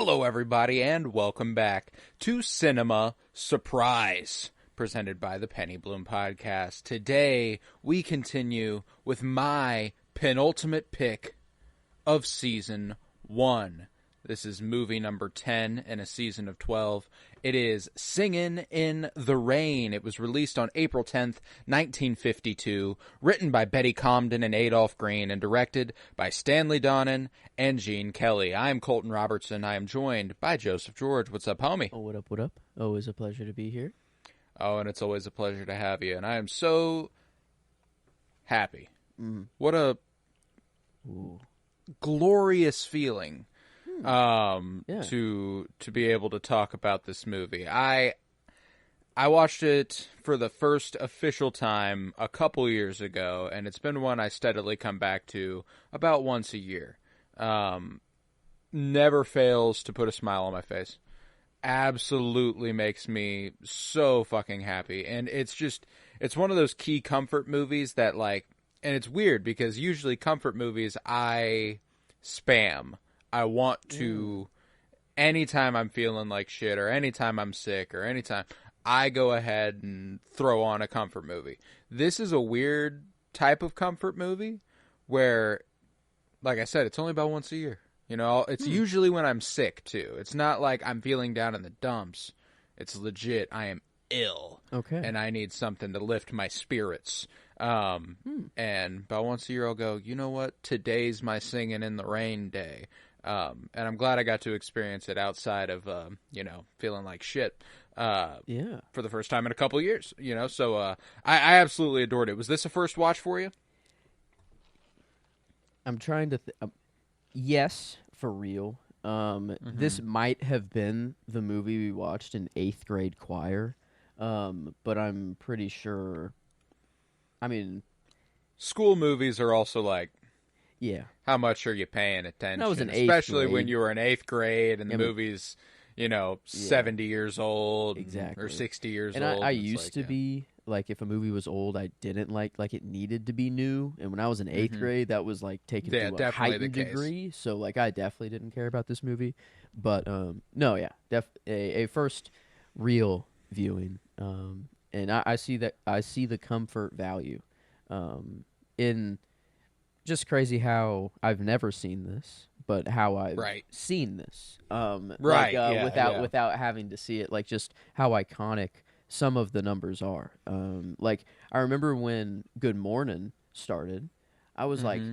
Hello, everybody, and welcome back to Cinema Surprise, presented by the Penny Bloom Podcast. Today, we continue with my penultimate pick of Season 1. This is movie number 10 in a season of 12. It is Singin' in the Rain. It was released on April 10th, 1952, written by Betty Comden and Adolph Green, and directed by Stanley Donen and Gene Kelly. I am Colton Robertson. I am joined by Joseph George. What's up, homie? Oh, what up, what up? Always a pleasure to be here. Oh, and it's always a pleasure to have you. And I am so happy. What a glorious feeling. To be able to talk about this movie. I watched it for the first official time a couple years ago, and it's been one I steadily come back to about once a year. Never fails to put a smile on my face. Absolutely makes me so fucking happy. And it's one of those key comfort movies that, like, and it's weird because usually comfort movies I spam. I want to, anytime I'm feeling like shit or anytime I'm sick or anytime, I go ahead and throw on a comfort movie. This is a weird type of comfort movie where, like I said, it's only about once a year. You know, it's usually when I'm sick, too. It's not like I'm feeling down in the dumps. It's legit. I am ill. Okay. And I need something to lift my spirits. And about once a year I'll go, you know what? Today's my Singin' in the Rain day. And I'm glad I got to experience it outside of, feeling like shit, for the first time in a couple of years, so, I absolutely adored it. Was this a first watch for you? I'm trying to, yes, for real. This might have been the movie we watched in 8th grade choir, but I'm pretty sure, school movies are also like, yeah. How much are you paying attention? That was in 8th Especially grade. when you were in 8th grade and the movie's, 70 years old. Exactly. Or 60 years and old. I used to be, like, if a movie was old, I didn't like it needed to be new. And when I was in 8th grade, that was, like, taken to a heightened degree. So, like, I definitely didn't care about this movie. But, a first real viewing. And I see the comfort value in... Just crazy how I've never seen this, but how I've seen this. Without having to see it, like just how iconic some of the numbers are. Like I remember when Good Morning started, I was like,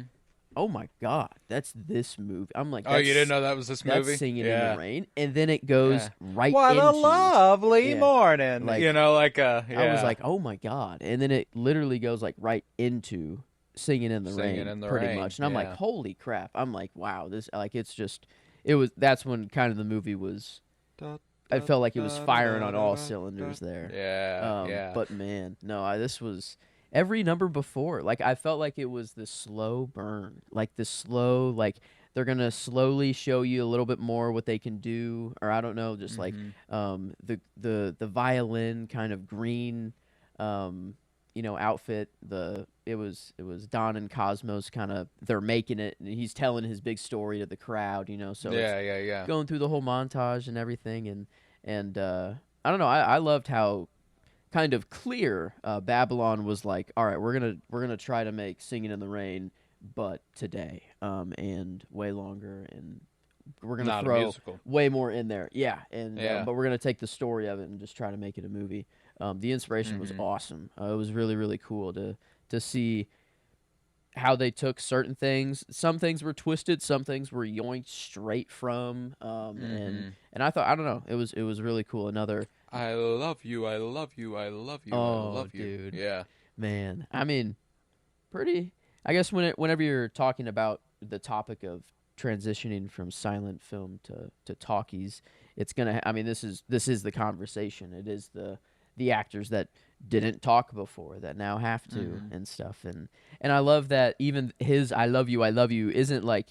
"Oh my god, that's this movie!" I'm like, "Oh, you didn't know that was this movie?" That's Singin' in the Rain, and then it goes right. What into, a lovely morning! Like, I was like, "Oh my god!" And then it literally goes like right into Singin' in the Rain, pretty much. And I'm like, holy crap. I'm like, wow, this, like, that's when kind of the movie was, I felt like it was firing on all cylinders there. Yeah. But man, no, this was, every number before, like, I felt like it was the slow burn, like the slow, like, they're going to slowly show you a little bit more what they can do, or I don't know, just like, the violin kind of green, outfit, it was Don and Cosmos kind of, they're making it, and he's telling his big story to the crowd, so it's going through the whole montage and everything, and I don't know, I loved how kind of clear Babylon was like, all right, we're gonna try to make Singin' in the Rain, but today, and way longer, and we're gonna throw way more in there, but we're gonna take the story of it and just try to make it a movie. The inspiration was awesome. It was really, really cool to see how they took certain things. Some things were twisted, some things were yoinked straight from. And I thought, I don't know, it was really cool. Another, I love you, I love you, I love you, I love you. Dude. Yeah, man. I mean, pretty. I guess whenever you're talking about the topic of transitioning from silent film to talkies, it's gonna. I mean, this is the conversation. It is the actors that didn't talk before that now have to and stuff. And I love that even his I love you isn't like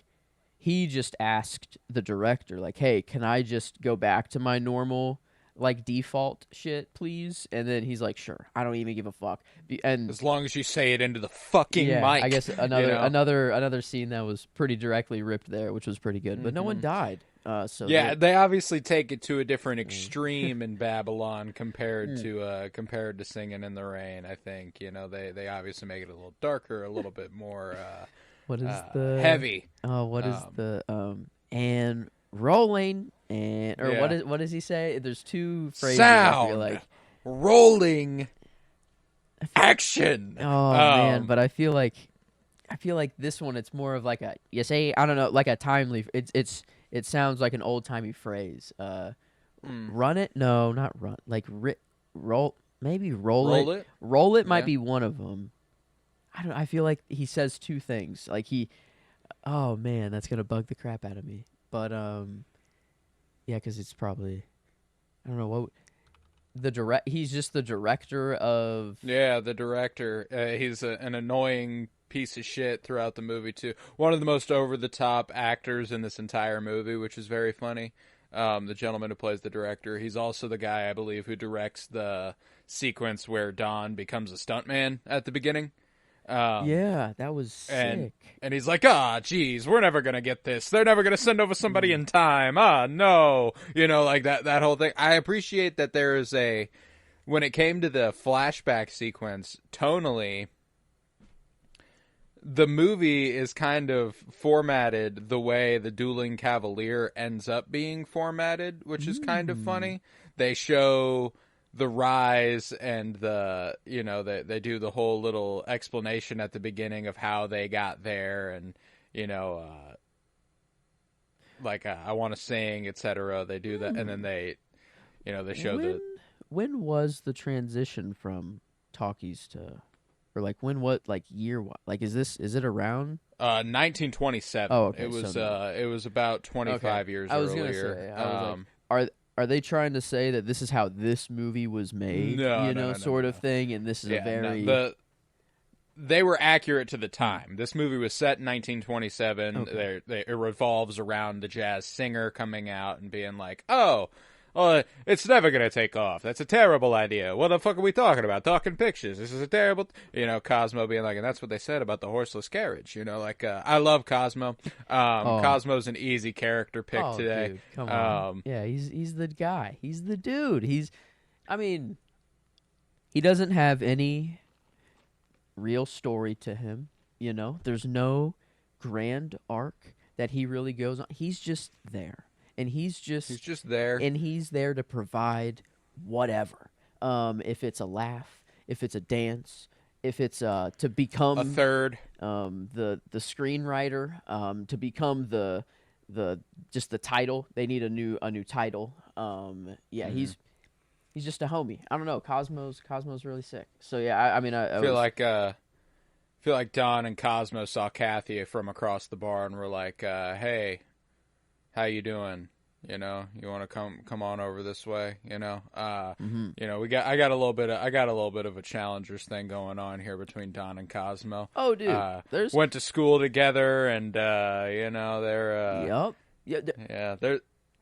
he just asked the director, like, hey, can I just go back to my normal, like, default shit, please? And then he's like, sure, I don't even give a fuck. And as long as you say it into the fucking mic. I guess another scene that was pretty directly ripped there, which was pretty good. But no one died. yeah, they obviously take it to a different extreme in Babylon compared to Singin' in the Rain. I think they obviously make it a little darker, a little bit more what is the heavy. What is the and rolling what does he say? There's two phrases. Sound, I feel like rolling, action. Oh man, but I feel like this one, it's more of like a I don't know, like a timely. It sounds like an old timey phrase. Run it? No, not run. Like roll. Maybe roll it. Roll it might be one of them. I feel like he says two things. Like oh man, that's gonna bug the crap out of me. But yeah, because it's probably, I don't know what. He's just the director of. Yeah, the director. He's an annoying piece of shit throughout the movie too. One of the most over the top actors in this entire movie, which is very funny. The gentleman who plays the director. He's also the guy, I believe, who directs the sequence where Don becomes a stuntman at the beginning. Yeah, that was sick. And he's like, geez, we're never going to get this. They're never going to send over somebody in time. No. Like that whole thing. I appreciate that there is when it came to the flashback sequence, tonally, the movie is kind of formatted the way the Dueling Cavalier ends up being formatted, which is kind of funny. They show the rise and they do the whole little explanation at the beginning of how they got there, and I want to sing, etc. They do that, and then they show when was the transition from talkies to, or like when, what, like year, what, like is it around 1927? Oh, okay. It was about 25 years earlier. I was gonna say, Are they trying to say that this is how this movie was made? No, sort of thing, and this is a very. They were accurate to the time. This movie was set in 1927. Okay. It revolves around the jazz singer coming out and being like, it's never going to take off. That's a terrible idea. What the fuck are we talking about? Talking pictures. This is a terrible... Cosmo being like, and that's what they said about the horseless carriage. I love Cosmo. Cosmo's an easy character pick today. Dude, come on. Yeah, he's the guy. He's the dude. He doesn't have any real story to him. There's no grand arc that he really goes on. He's just there. And he's just there. And he's there to provide whatever. If it's a laugh, if it's a dance, if it's to become a third, the screenwriter, to become the just the title. They need a new title. He's just a homie. I don't know. Cosmo's really sick. So yeah, I feel like Don and Cosmo saw Kathy from across the bar and were like, hey, how you doing? You want to come on over this way? I got a little bit of a challengers thing going on here between Don and Cosmo. Oh, dude, went to school together, and they're they're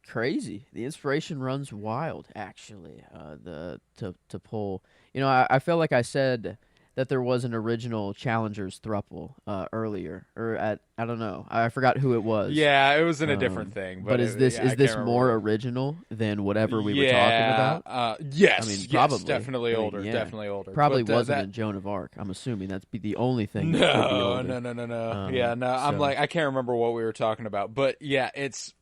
crazy. The inspiration runs wild, actually. To pull, I feel like I said that there was an original Challengers thruple earlier, or I don't know. I forgot who it was. Yeah, it was in a different thing. But is this more original than whatever we were talking about? Yes, probably. Yes, definitely older. Definitely older. Probably wasn't in Joan of Arc. I'm assuming that's the only thing. No. I can't remember what we were talking about, but yeah, it's.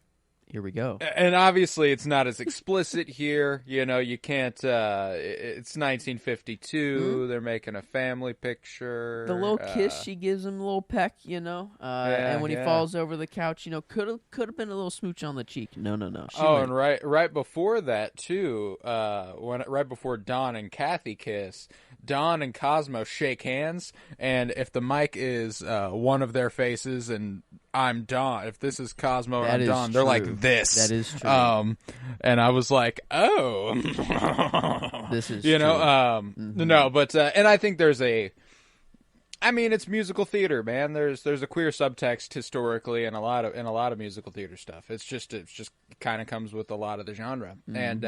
Here we go. And obviously it's not as explicit here. You can't... it's 1952. Mm-hmm. They're making a family picture. The little kiss she gives him, a little peck, and when he falls over the couch, could have been a little smooch on the cheek. No. And right before that, too, right before Don and Kathy kiss, Don and Cosmo shake hands, and if the mic is one of their faces and I'm Don, if this is Cosmo and I'm Don, they're like this. That is true. And I was like, oh. This is true. No, but and I think there's it's musical theater, man. There's a queer subtext historically in a lot of musical theater stuff. It's just kind of comes with a lot of the genre. Mm-hmm. And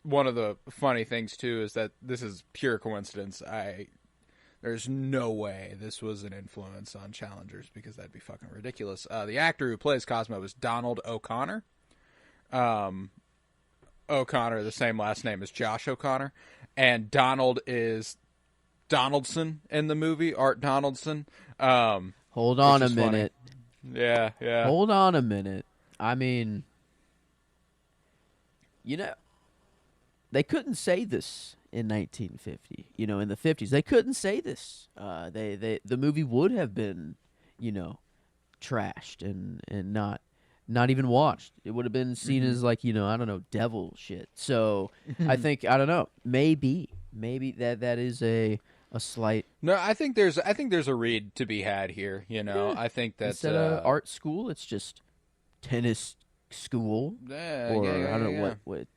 one of the funny things too is that this is pure coincidence. There's no way this was an influence on Challengers because that'd be fucking ridiculous. The actor who plays Cosmo is Donald O'Connor. O'Connor, the same last name as Josh O'Connor. And Donald is Donaldson in the movie, Art Donaldson. Hold on a minute. Funny. Yeah. Hold on a minute. I mean, they couldn't say this in 1950. In the 50s, they couldn't say this. The movie would have been, trashed and not even watched. It would have been seen as like, I don't know, devil shit. So I think, I don't know, maybe that is a slight. No, I think there's a read to be had here. Yeah. I think that's instead of art school, it's just tennis school. Yeah, or yeah, I don't know what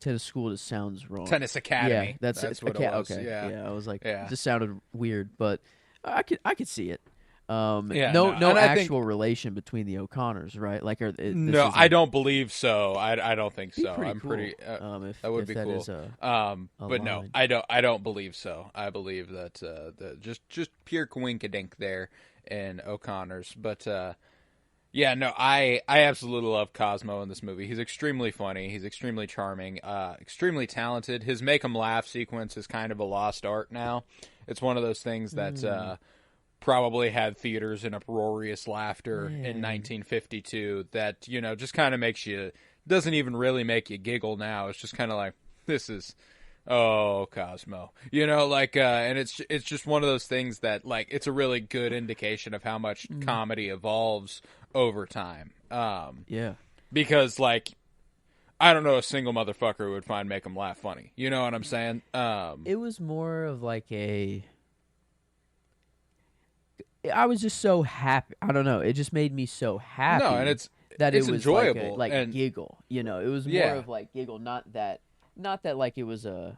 tennis school just sounds wrong. Tennis academy. Yeah, that's what it was. Okay, yeah. I was like, it just sounded weird, but I could see it. No actual relation between the O'Connors, right? Like, no, I don't believe so. I don't think so. Pretty I'm cool. pretty. That would be cool. But no, I don't believe so. I believe that just pure coinkadink there in O'Connors. But yeah, no, I absolutely love Cosmo in this movie. He's extremely funny. He's extremely charming. Extremely talented. His make 'em laugh sequence is kind of a lost art now. It's one of those things that. Probably had theaters in uproarious laughter in 1952 that, just kind of makes you, doesn't even really make you giggle now. It's just kind of like, this is, oh, Cosmo. And it's just one of those things that, like, it's a really good indication of how much comedy evolves over time. Because, like, I don't know a single motherfucker who would find Make 'em Laugh funny. You know what I'm saying? It was more of like I was just so happy. I don't know. It just made me so happy. No, and it's was enjoyable, like a giggle. It was more of like giggle, not that like it was a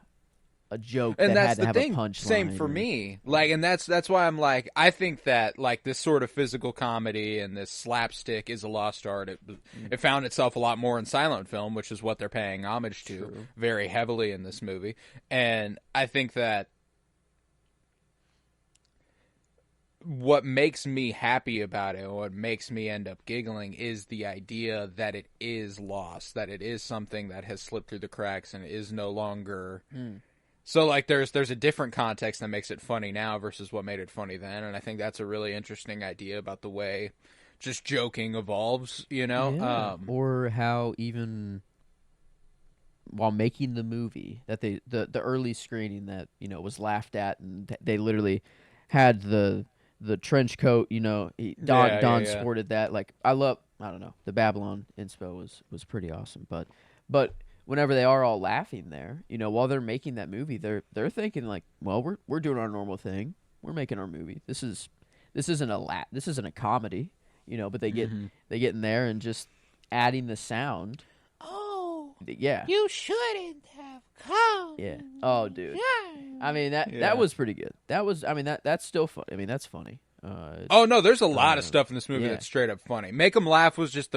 joke and that that's had to the have thing. a punchline. Same for me. Like, and that's why I'm like, I think that like this sort of physical comedy and this slapstick is a lost art. It found itself a lot more in silent film, which is what they're paying homage to very heavily in this movie. And I think that. What makes me happy about it, what makes me end up giggling, is the idea that it is lost, that it is something that has slipped through the cracks and is no longer. So, like, there's a different context that makes it funny now versus what made it funny then, and I think that's a really interesting idea about the way just joking evolves, or how even while making the movie that the early screening that was laughed at, and they literally had the trench coat, Don sported that. Like, I don't know, the Babylon inspo was pretty awesome. But whenever they are all laughing there, while they're making that movie, they're thinking like, well, we're doing our normal thing. We're making our movie. This isn't a comedy, but they get in there and just adding the sound. Oh, yeah. You shouldn't have come. Yeah. Oh, dude. I mean that was pretty good. That's still fun. I mean, that's funny. Oh no, there's a lot of stuff in this movie that's straight up funny. Make 'em Laugh was just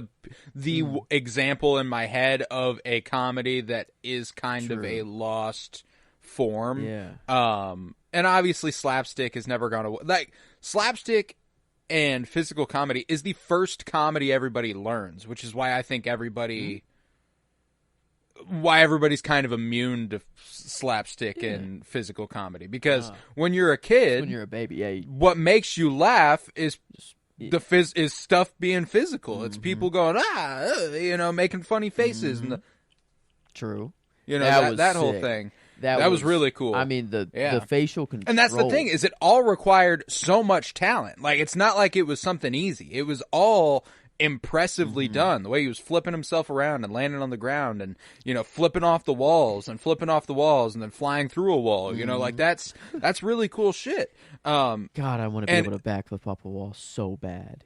the example in my head of a comedy that is kind of a lost form. Yeah. And obviously slapstick has never gone away. Like, slapstick and physical comedy is the first comedy everybody learns, which is why I think everybody's kind of immune to slapstick and physical comedy. Because when you're a kid, when you're a baby, what makes you laugh is is stuff being physical. It's people going making funny faces and true. That whole thing. That was really cool. I mean, the facial control. And that's the thing, is it all required so much talent. Like, it's not like it was something easy. It was all impressively done. The way he was flipping himself around and landing on the ground and, flipping off the walls and then flying through a wall. Like, that's really cool shit. God, I want to be able to backflip off a wall so bad.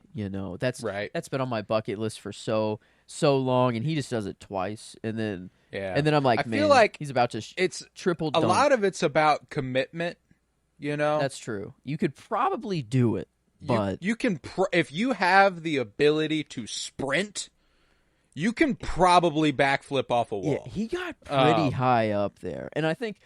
That's right. That's been on my bucket list for so long, and he just does it twice, and then I'm like, I feel like he's about to it's triple a dunk. lot of it's about commitment. That's true. You could probably do it, but you can if you have the ability to sprint, you can probably backflip off a wall. Yeah, he got pretty high up there, and I think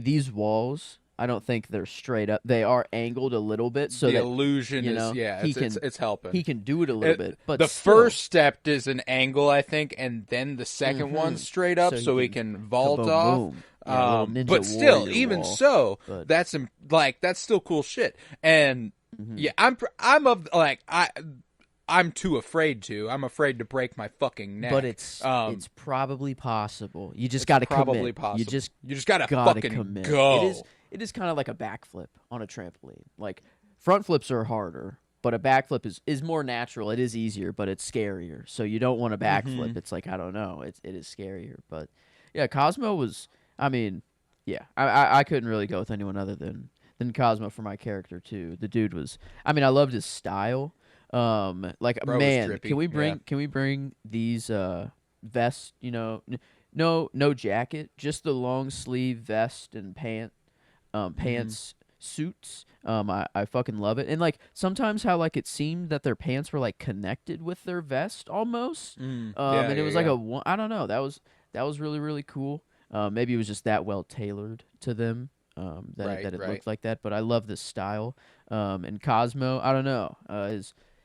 these walls I don't think they're straight up. They are angled a little bit, so the that illusion you know, it's helping. He can do it a little bit, but the still. first step is an angle, I think, and then the second one straight up, so he can vault off. Boom. Yeah, but still, even wall. so, But... that's still cool shit. And yeah, I'm too afraid to. I'm afraid to break my fucking neck. But it's probably possible. You just got to commit. Probably possible. You just gotta fucking commit. go. It is kind of like a backflip on a trampoline. Like front flips are harder, but a backflip is more natural. It is easier, but it's scarier. So you don't want a backflip. It's like, I don't know. It is scarier. But yeah, Cosmo was. I mean, yeah, I couldn't really go with anyone other than Cosmo for my character too. The dude was. I mean, I loved his style. Like Bro, man, can we bring these vests? You know, no jacket, just the long sleeve vest and pants suits. I fucking love it. And like sometimes how like it seemed that their pants were like connected with their vest almost. And it was like I don't know. That was really really cool. Maybe it was just that well tailored to them. That it looked like that. But I love this style. And Cosmo, I don't know.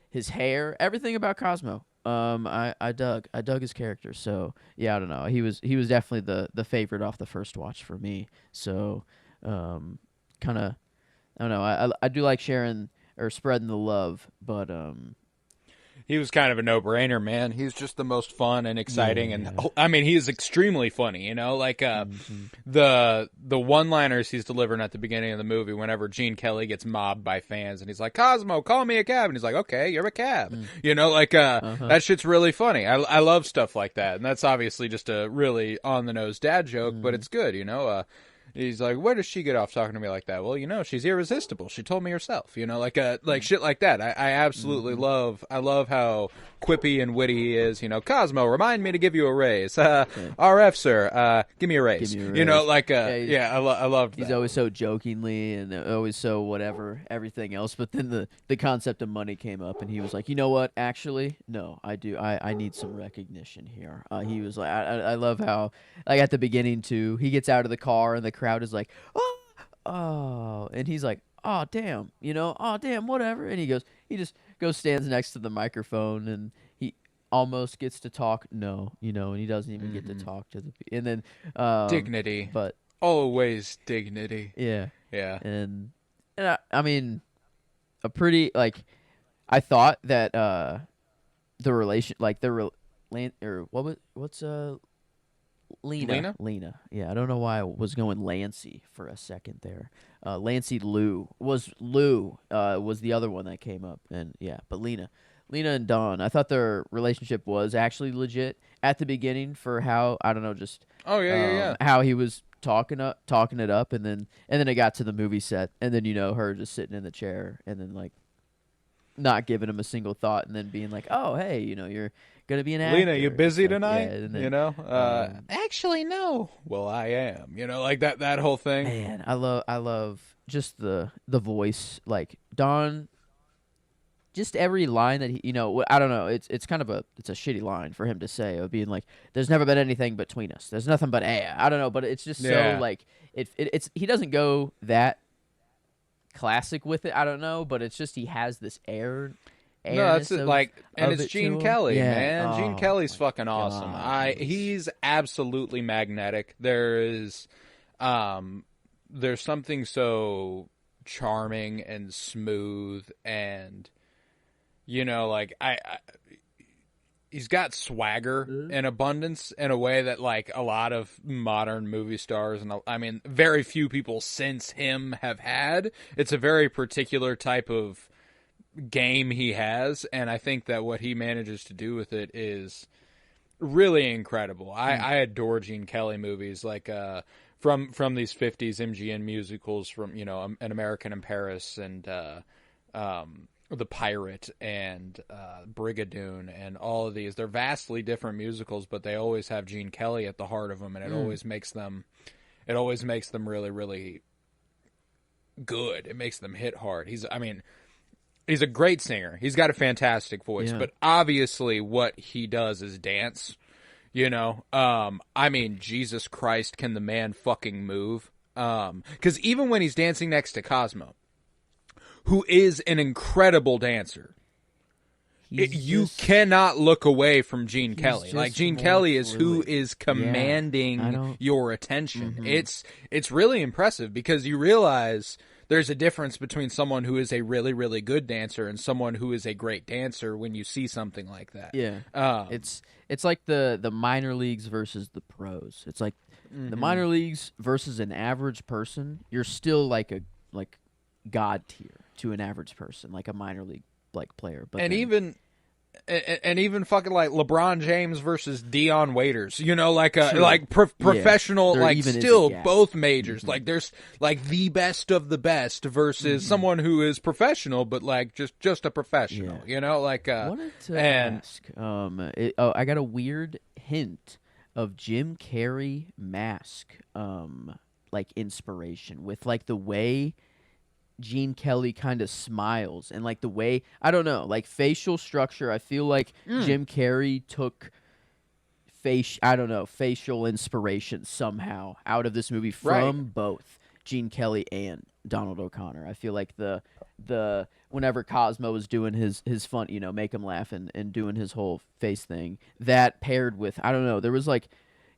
His hair, everything about Cosmo. I dug his character. So yeah, I don't know. He was definitely the favorite off the first watch for me. So kind of, I don't know. I do like sharing or spreading the love, but he was kind of a no-brainer, man. He's just the most fun and exciting, and I mean, he is extremely funny. You know, like the one-liners he's delivering at the beginning of the movie. Whenever Gene Kelly gets mobbed by fans, and he's like, "Cosmo, call me a cab," and he's like, "Okay, you're a cab." You know, like that shit's really funny. I love stuff like that, and that's obviously just a really on-the-nose dad joke, but it's good. You know. He's like, where does she get off talking to me like that? Well, you know, she's irresistible. She told me herself, you know, like shit like that. I absolutely love. I love how quippy and witty he is. You know, Cosmo, remind me to give you a raise. RF, sir, give me a raise. You know, like I loved that. He's always so jokingly and always so whatever everything else. But then the concept of money came up, and he was like, you know what? Actually, no, I do. I need some recognition here. He was like, I love how like at the beginning too, he gets out of the car and the crowd is like, oh, and he's like, oh damn, you know, oh damn, whatever, and he just goes stands next to the microphone, and he almost gets to talk, and he doesn't even get to talk to and then dignity, but always dignity, yeah, and I mean, a pretty like, I thought that the relation like Lena. Yeah, I don't know why I was going Lancey for a second there. Lancey was the other one that came up, and yeah, but Lena and Dawn. I thought their relationship was actually legit at the beginning for how I don't know, just how he was talking it up, and then it got to the movie set, and then her just sitting in the chair, and then like not giving him a single thought, and then being like, oh hey, you're gonna be an actor. Lena, you busy tonight? Yeah, then, actually, no. Well, I am. Like that whole thing. Man, I love just the voice. Like Don, just every line that he, I don't know. It's kind of it's a shitty line for him to say, of being like, "There's never been anything between us. There's nothing but air." I don't know, but it's just so like it's he doesn't go that classic with it. I don't know, but it's just he has this air. No, that's and it's Gene Kelly, man. Gene Kelly's fucking awesome. He's absolutely magnetic. There's something so charming and smooth, and he's got swagger and abundance in a way that like a lot of modern movie stars, and I mean very few people since him have had. It's a very particular type of game he has, and I think that what he manages to do with it is really incredible. I adore Gene Kelly movies, like from these 50s MGM musicals, from An American in Paris, and The Pirate, and Brigadoon, and all of these. They're vastly different musicals, but they always have Gene Kelly at the heart of them, and it always makes them really, really good. It makes them hit hard. He's a great singer. He's got a fantastic voice, but obviously what he does is dance. I mean, Jesus Christ, can the man fucking move? Because even when he's dancing next to Cosmo, who is an incredible dancer, you cannot look away from Gene Kelly. Like, Gene Kelly is who is commanding your attention. Mm-hmm. It's really impressive because you realize there's a difference between someone who is a really, really good dancer and someone who is a great dancer when you see something like that. Yeah. It's like the minor leagues versus the pros. It's like the minor leagues versus an average person, you're still like God tier to an average person, like a minor league player. But even fucking like LeBron James versus Dion Waiters, professional, still both majors. Mm-hmm. Like there's like the best of the best versus someone who is professional, but like just a professional, wanted to ask, I got a weird hint of Jim Carrey mask, inspiration with like the way Gene Kelly kind of smiles and like the way, I don't know, like facial structure. I feel like Jim Carrey took facial inspiration somehow out of this movie from both Gene Kelly and Donald O'Connor. I feel like the whenever Cosmo was doing his fun, make him laugh and doing his whole face thing, that paired with, I don't know, there was like,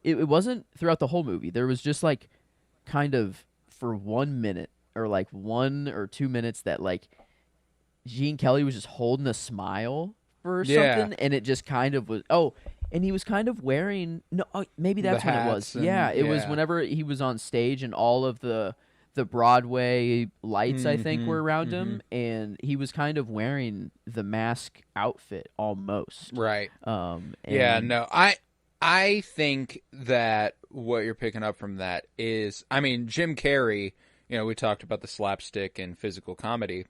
it wasn't throughout the whole movie. There was just like kind of for 1 minute or like 1 or 2 minutes that like Gene Kelly was just holding a smile for something, and it just kind of was, and he was kind of wearing, maybe that's when it was. It was whenever he was on stage and all of the Broadway lights, I think, were around him, and he was kind of wearing the mask outfit almost. Right. I think that what you're picking up from that is, I mean, Jim Carrey, we talked about the slapstick and physical comedy.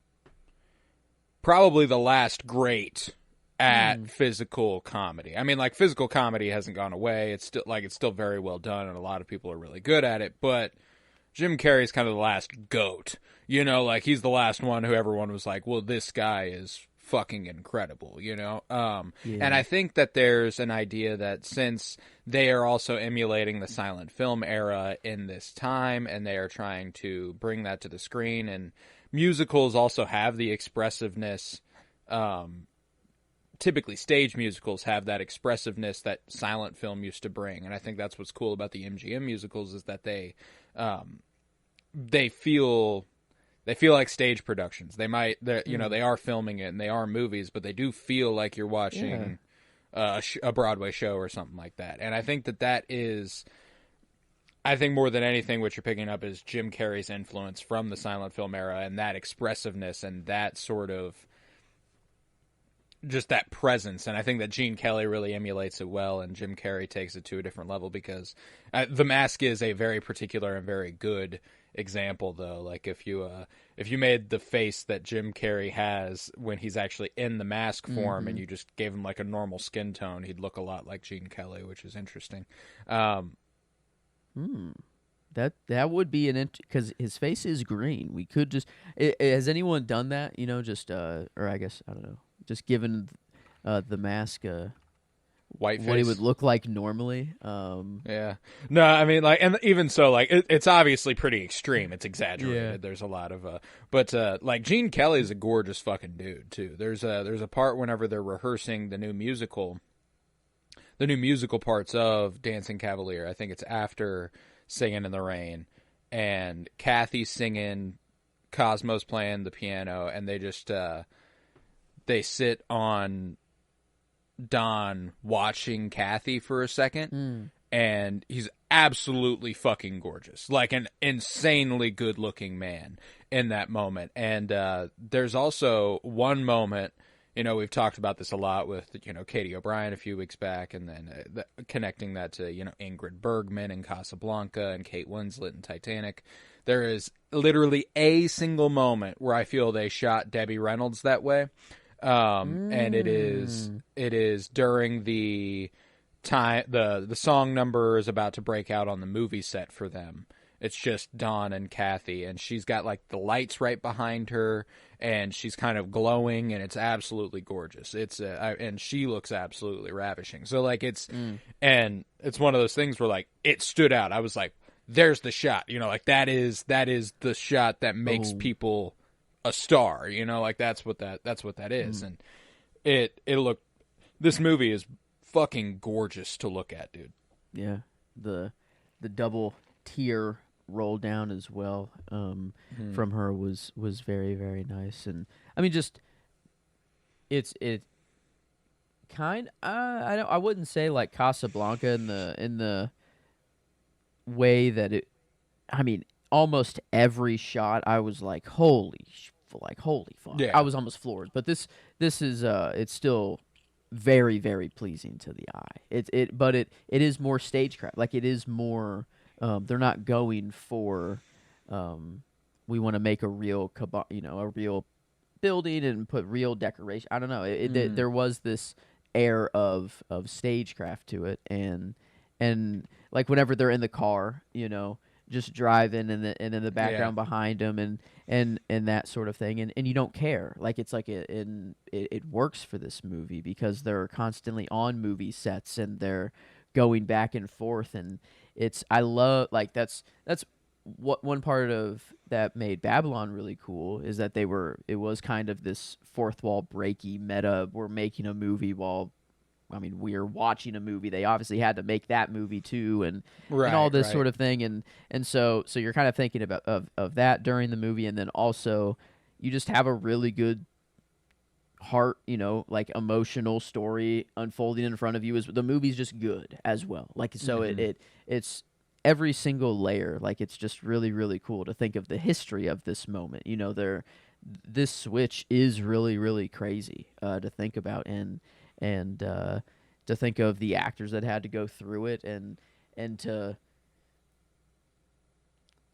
Probably the last great at physical comedy. I mean, like, physical comedy hasn't gone away. It's still very well done, and a lot of people are really good at it, but Jim Carrey's kind of the last goat. He's the last one who everyone was like, well, this guy is fucking incredible, And I think that there's an idea that since they are also emulating the silent film era in this time, and they are trying to bring that to the screen, and musicals also have the expressiveness, typically stage musicals have that expressiveness that silent film used to bring, and I think that's what's cool about the MGM musicals is that they feel like stage productions. They are filming it and they are movies, but they do feel like you're watching a Broadway show or something like that. And I think that is, I think more than anything, what you're picking up is Jim Carrey's influence from the silent film era and that expressiveness and that sort of just that presence. And I think that Gene Kelly really emulates it well, and Jim Carrey takes it to a different level because The Mask is a very particular and very good example, though. Like if you made the face that Jim Carrey has when he's actually in the mask form and you just gave him like a normal skin tone, he'd look a lot like Gene Kelly, which is interesting. That would be because his face is green. We could just has anyone done that? Or I guess I don't know. Just given the mask white face, what he would look like normally. Yeah. No, I mean, like, and even so, like, it's obviously pretty extreme. It's exaggerated. Yeah. There's a lot of, but like, Gene Kelly is a gorgeous fucking dude too. There's a part whenever they're rehearsing the new musical parts of Dancing Cavalier. I think it's after Singin' in the Rain, and Kathy's singing, Cosmo's playing the piano, and they just, they sit on Don watching Kathy for a second, and he's absolutely fucking gorgeous, like an insanely good looking man in that moment. And there's also one moment, we've talked about this a lot with Katie O'Brien a few weeks back, and then connecting that to Ingrid Bergman in Casablanca and Kate Winslet in Titanic. There is literally a single moment where I feel they shot Debbie Reynolds that way. And it is during the time the song number is about to break out on the movie set for them. It's just Dawn and Kathy, and she's got like the lights right behind her, and she's kind of glowing, and it's absolutely gorgeous. It's and she looks absolutely ravishing. So like and it's one of those things where like it stood out. I was like, there's the shot, you know, like that is the shot that makes people a star, you know, like that's what that is. And this movie is fucking gorgeous to look at, dude. Yeah. The double tear roll down as well from her was very, very nice. And I mean, just it kind I wouldn't say like Casablanca in the way that it, I mean, almost every shot I was like holy fuck. Yeah. I was almost floored. But this is it's still very, very pleasing to the eye. But it is more stagecraft. Like it is more they're not going for we want to make a real a real building and put real decoration. I don't know. There was this air of stagecraft to it, and like whenever they're in the car, you know, just driving and in the background behind them and that sort of thing, and you don't care. Like it's like it works for this movie because they're constantly on movie sets and they're going back and forth, and I love, like, that's what one part of that made Babylon really cool is that it was kind of this fourth wall breaky meta. We're making a movie while, I mean, we're watching a movie. They obviously had to make that movie too, and all this sort of thing, and so you're kind of thinking about of that during the movie, and then also you just have a really good heart, you know, like emotional story unfolding in front of you. Is the movie's just good as well. Like so, it's every single layer. Like it's just really, really cool to think of the history of this moment. You know, this switch is really, really crazy to think about, and to think of the actors that had to go through it, and to,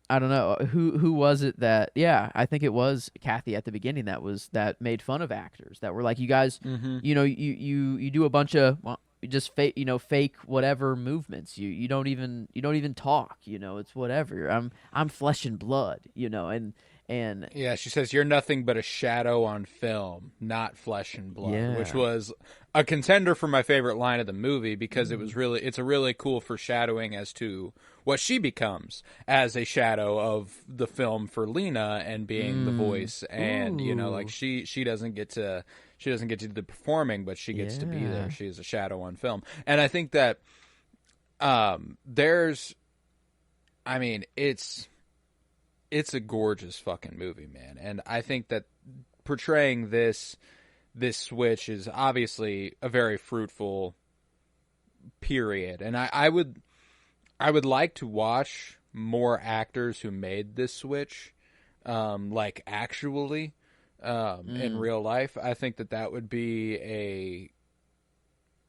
I don't know who was it that, I think it was Kathy at the beginning that made fun of actors that were like, you guys, you know, you do a bunch of just fake whatever movements. You don't even talk. You know, it's whatever. I'm flesh and blood. You know, and yeah, she says you're nothing but a shadow on film, not flesh and blood, which was a contender for my favorite line of the movie because it's a really cool foreshadowing as to what she becomes as a shadow of the film for Lena and being the voice, and you know, like she doesn't get to do the performing, but she gets to be there. She is a shadow on film, and I think that it's a gorgeous fucking movie, man. And I think that portraying this switch is obviously a very fruitful period. And I would like to watch more actors who made this switch, like actually, in real life. I think that would be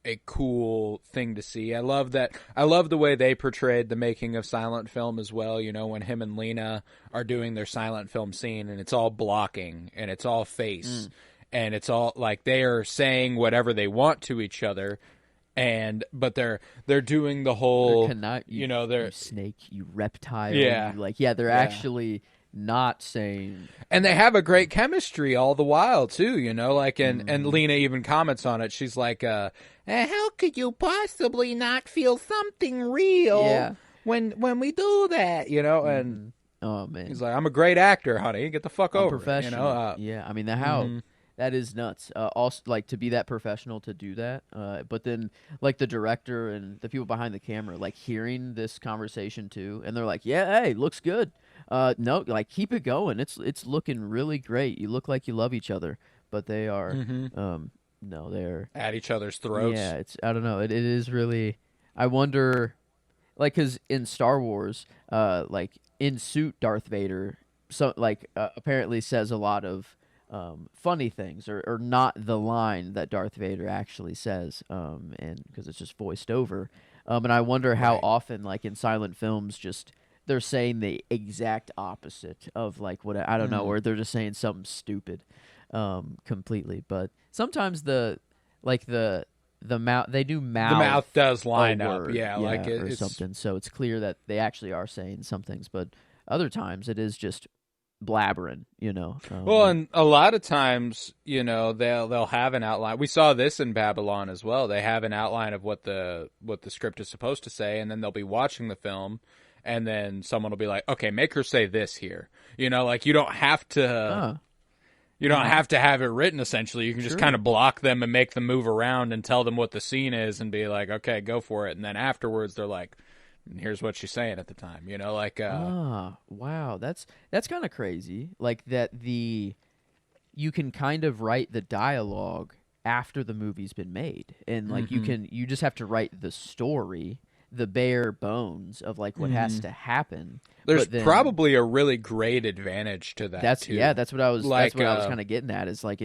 a cool thing to see. I love the way they portrayed the making of silent film as well, you know, when him and Lena are doing their silent film scene and it's all blocking and it's all face and it's all like they are saying whatever they want to each other, but they're doing the whole, you snake, you reptile, they're actually not saying, and they have a great chemistry all the while too, you know, like, and Lena even comments on it. She's like, how could you possibly not feel something real when we do that, you know? And oh man, he's like, I'm a great actor, honey, get the fuck over it, you know? I mean, that is nuts. Also, like, to be that professional to do that, but then like the director and the people behind the camera, like hearing this conversation too, and they're like, hey, looks good. No, like, keep it going. It's looking really great. You look like you love each other, but they are, no, they're at each other's throats. Yeah, I don't know. It is really. I wonder, like, because in Star Wars, like in suit Darth Vader, apparently says a lot of funny things, or not the line that Darth Vader actually says, and because it's just voiced over. And I wonder how often, like in silent films, just they're saying the exact opposite of like what I don't know, or they're just saying something stupid, completely. But sometimes the mouth, they do mouth. The mouth does line up, like or something. So it's clear that they actually are saying some things, but other times it is just blabbering, you know. Well, and a lot of times, you know, they'll have an outline. We saw this in Babylon as well. They have an outline of what the script is supposed to say, and then they'll be watching the film, and then someone will be like, okay, make her say this here. You know, like you don't have to. You don't have to have it written, essentially. You can just kind of block them and make them move around and tell them what the scene is and be like, okay, go for it. And then afterwards, they're like, here's what she's saying at the time. You know, like... wow. That's kind of crazy. Like that you can kind of write the dialogue after the movie's been made. And like you just have to write the story, the bare bones of like what has to happen. There's probably a really great advantage to that. That's what I was kind of getting at. Is like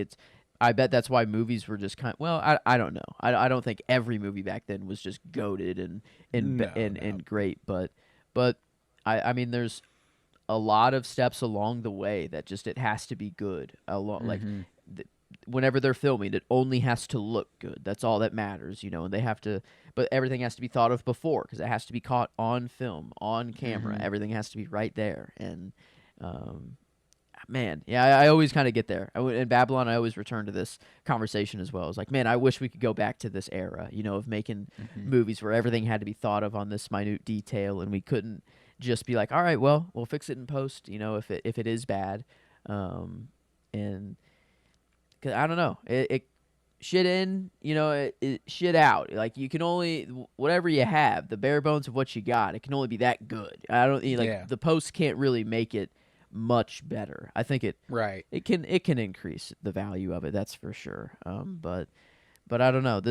I bet that's why movies were just kind of, well, I don't know. I don't think every movie back then was just goated and great, but I mean there's a lot of steps along the way that just it has to be good. Like whenever they're filming, it only has to look good. That's all that matters, you know. And they have to, but everything has to be thought of before because it has to be caught on film, on camera. Everything has to be right there. And man, yeah, I always kind of get there. In Babylon, I always return to this conversation as well. I was like, man, I wish we could go back to this era, you know, of making movies where everything had to be thought of on this minute detail, and we couldn't just be like, all right, well, we'll fix it in post, you know, if it is bad. And cause I don't know, it shit in, you know, it shit out. Like you can only whatever you have, the bare bones of what you got. It can only be that good. I don't the post can't really make it much better. I think it can increase the value of it. That's for sure. But I don't know.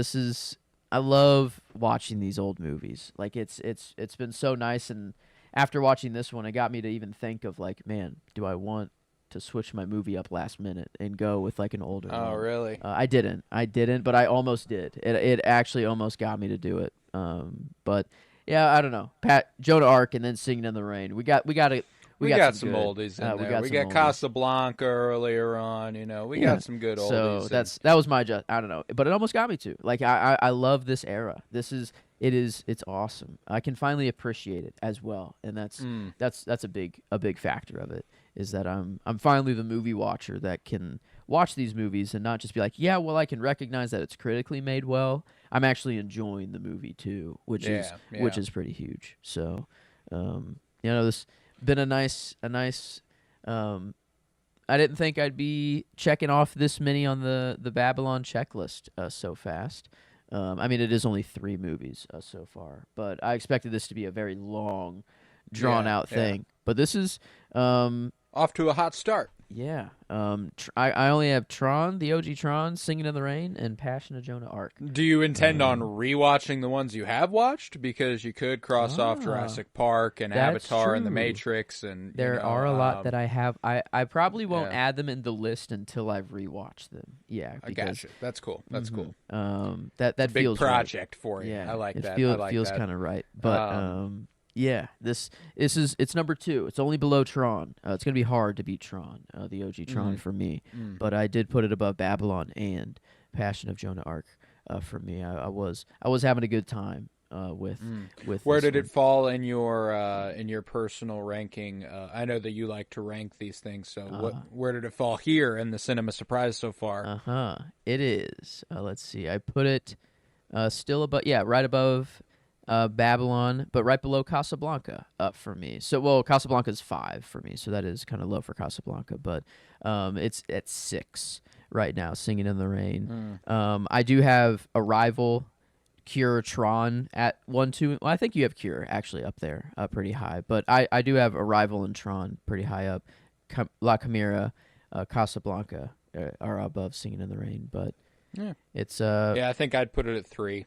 I love watching these old movies. Like it's been so nice, and after watching this one, it got me to even think of like, man, do I want to switch my movie up last minute and go with like an older one? Oh, really? I didn't, but I almost did. It actually almost got me to do it. But yeah, I don't know. Joan of Arc and then Singing in the Rain. We got some oldies in there. We got Casablanca earlier on. You know, we got some good oldies. So that was my I don't know, but it almost got me to. Like I love this era. It's awesome. I can finally appreciate it as well, and that's a big factor of it. Is that I'm finally the movie watcher that can watch these movies and not just be like, yeah, well, I can recognize that it's critically made well. I'm actually enjoying the movie too, which is pretty huge. So, you know, this been a nice. I didn't think I'd be checking off this many on the Babylon checklist so fast. I mean, it is only 3 movies so far, but I expected this to be a very long, drawn-out thing. But this is off to a hot start. Yeah. I only have Tron, the OG Tron, Singing in the Rain, and Passion of Joan of Arc. Do you intend on rewatching the ones you have watched? Because you could cross off Jurassic Park and Avatar and The Matrix. And there are a lot that I have. I probably won't add them in the list until I've rewatched them. Yeah, I gotcha. That's cool. That's cool. That it's a big feels project right. for you. Yeah, I like that. It feels kind of right. But yeah, it's number 2. It's only below Tron. It's gonna be hard to beat Tron, the OG Tron for me. But I did put it above Babylon and Passion of Joan of Arc for me. I was having a good time with. Where did it fall in your personal ranking? I know that you like to rank these things. So where did it fall here in the Cinema Surprise so far? It is. Let's see. I put it still above. Yeah, right above. Babylon, but right below Casablanca for me. So, well, Casablanca's 5 for me, so that is kind of low for Casablanca, but it's at 6 right now, Singing in the Rain. I do have Arrival, Cure, Tron at 1, 2. Well, I think you have Cure actually up there pretty high, but I do have Arrival and Tron pretty high up. La Chimera, Casablanca are above Singing in the Rain, but it's... I think I'd put it at 3.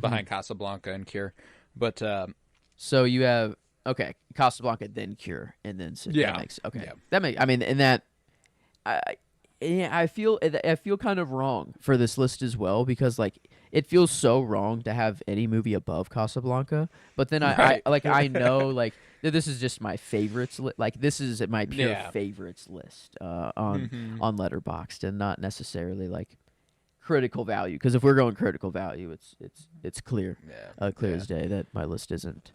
Behind Casablanca and Cure, but so you have Casablanca, then Cure, and then that makes that makes. I mean, and that I feel kind of wrong for this list as well because like it feels so wrong to have any movie above Casablanca, but then I know like this is just my favorites. Like this is my pure favorites list on Letterboxd, and not necessarily like critical value, because if we're going critical value, it's clear, clear as day that my list isn't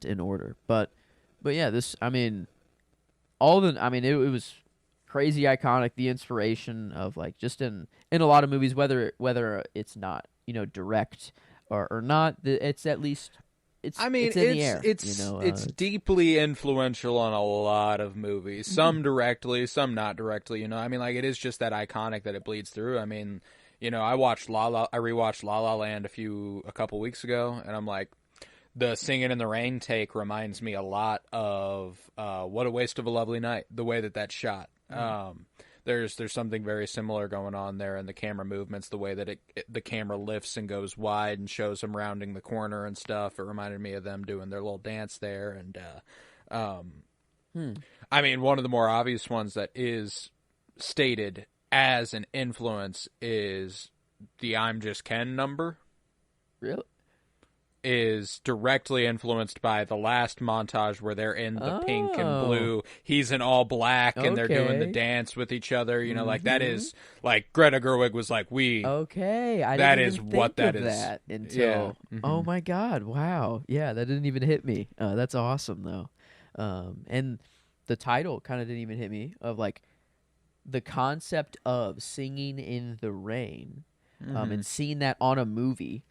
in order. But yeah, this it was crazy iconic. The inspiration of like just in a lot of movies, whether it's not direct or not, it's at least it's I mean, it's in the air. It's deeply influential on a lot of movies. Some directly, some not directly. I mean, like it is just that iconic that it bleeds through. I mean, I rewatched La La Land a couple weeks ago, and I'm like, the Singin' in the Rain take reminds me a lot of What a Waste of a Lovely Night. The way that's shot. There's something very similar going on there in the camera movements, the way that the camera lifts and goes wide and shows them rounding the corner and stuff. It reminded me of them doing their little dance there. And I mean, one of the more obvious ones that is stated as an influence is the "I'm Just Ken" number. Really? Is directly influenced by the last montage where they're in the pink and blue. He's in all black, and they're doing the dance with each other. Like that is like Greta Gerwig was like, that is what that is. That until oh my god, wow, yeah, that didn't even hit me. That's awesome though, and the title kind of didn't even hit me of like the concept of singing in the rain, and seeing that on a movie.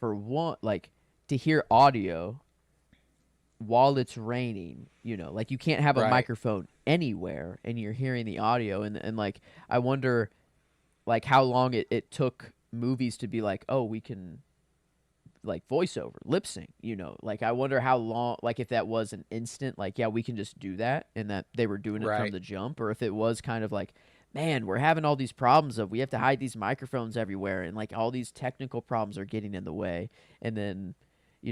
For one, like to hear audio while it's raining, like you can't have a microphone anywhere and you're hearing the audio. And like, I wonder like how long it took movies to be like, oh, we can like voiceover, lip sync, like I wonder how long, like if that was an instant, like, yeah, we can just do that. And that they were doing it from the jump, or if it was kind of like, man, we're having all these problems of we have to hide these microphones everywhere, and like all these technical problems are getting in the way. And then, I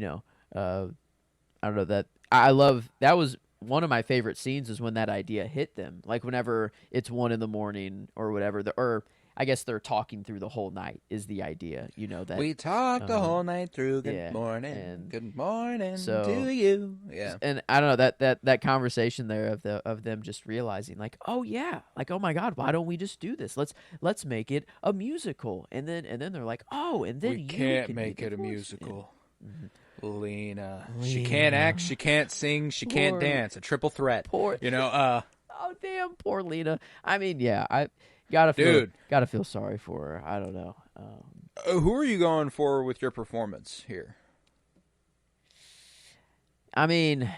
don't know, that I love, that was one of my favorite scenes is when that idea hit them. Like whenever it's 1 a.m. or whatever, or I guess they're talking through the whole night is the idea, that we talked the whole night through. Good morning, good morning to you. Yeah, and I don't know that conversation there of them just realizing like, oh yeah, like oh my god, why don't we just do this? Let's make it a musical, and then they're like, oh, and then we you can't make it a musical. Yeah. Lena, she can't act, she can't sing, she can't dance. A triple threat. Oh damn, poor Lena. I mean, yeah, I. Gotta feel sorry for her. I don't know. Who are you going for with your performance here? I mean,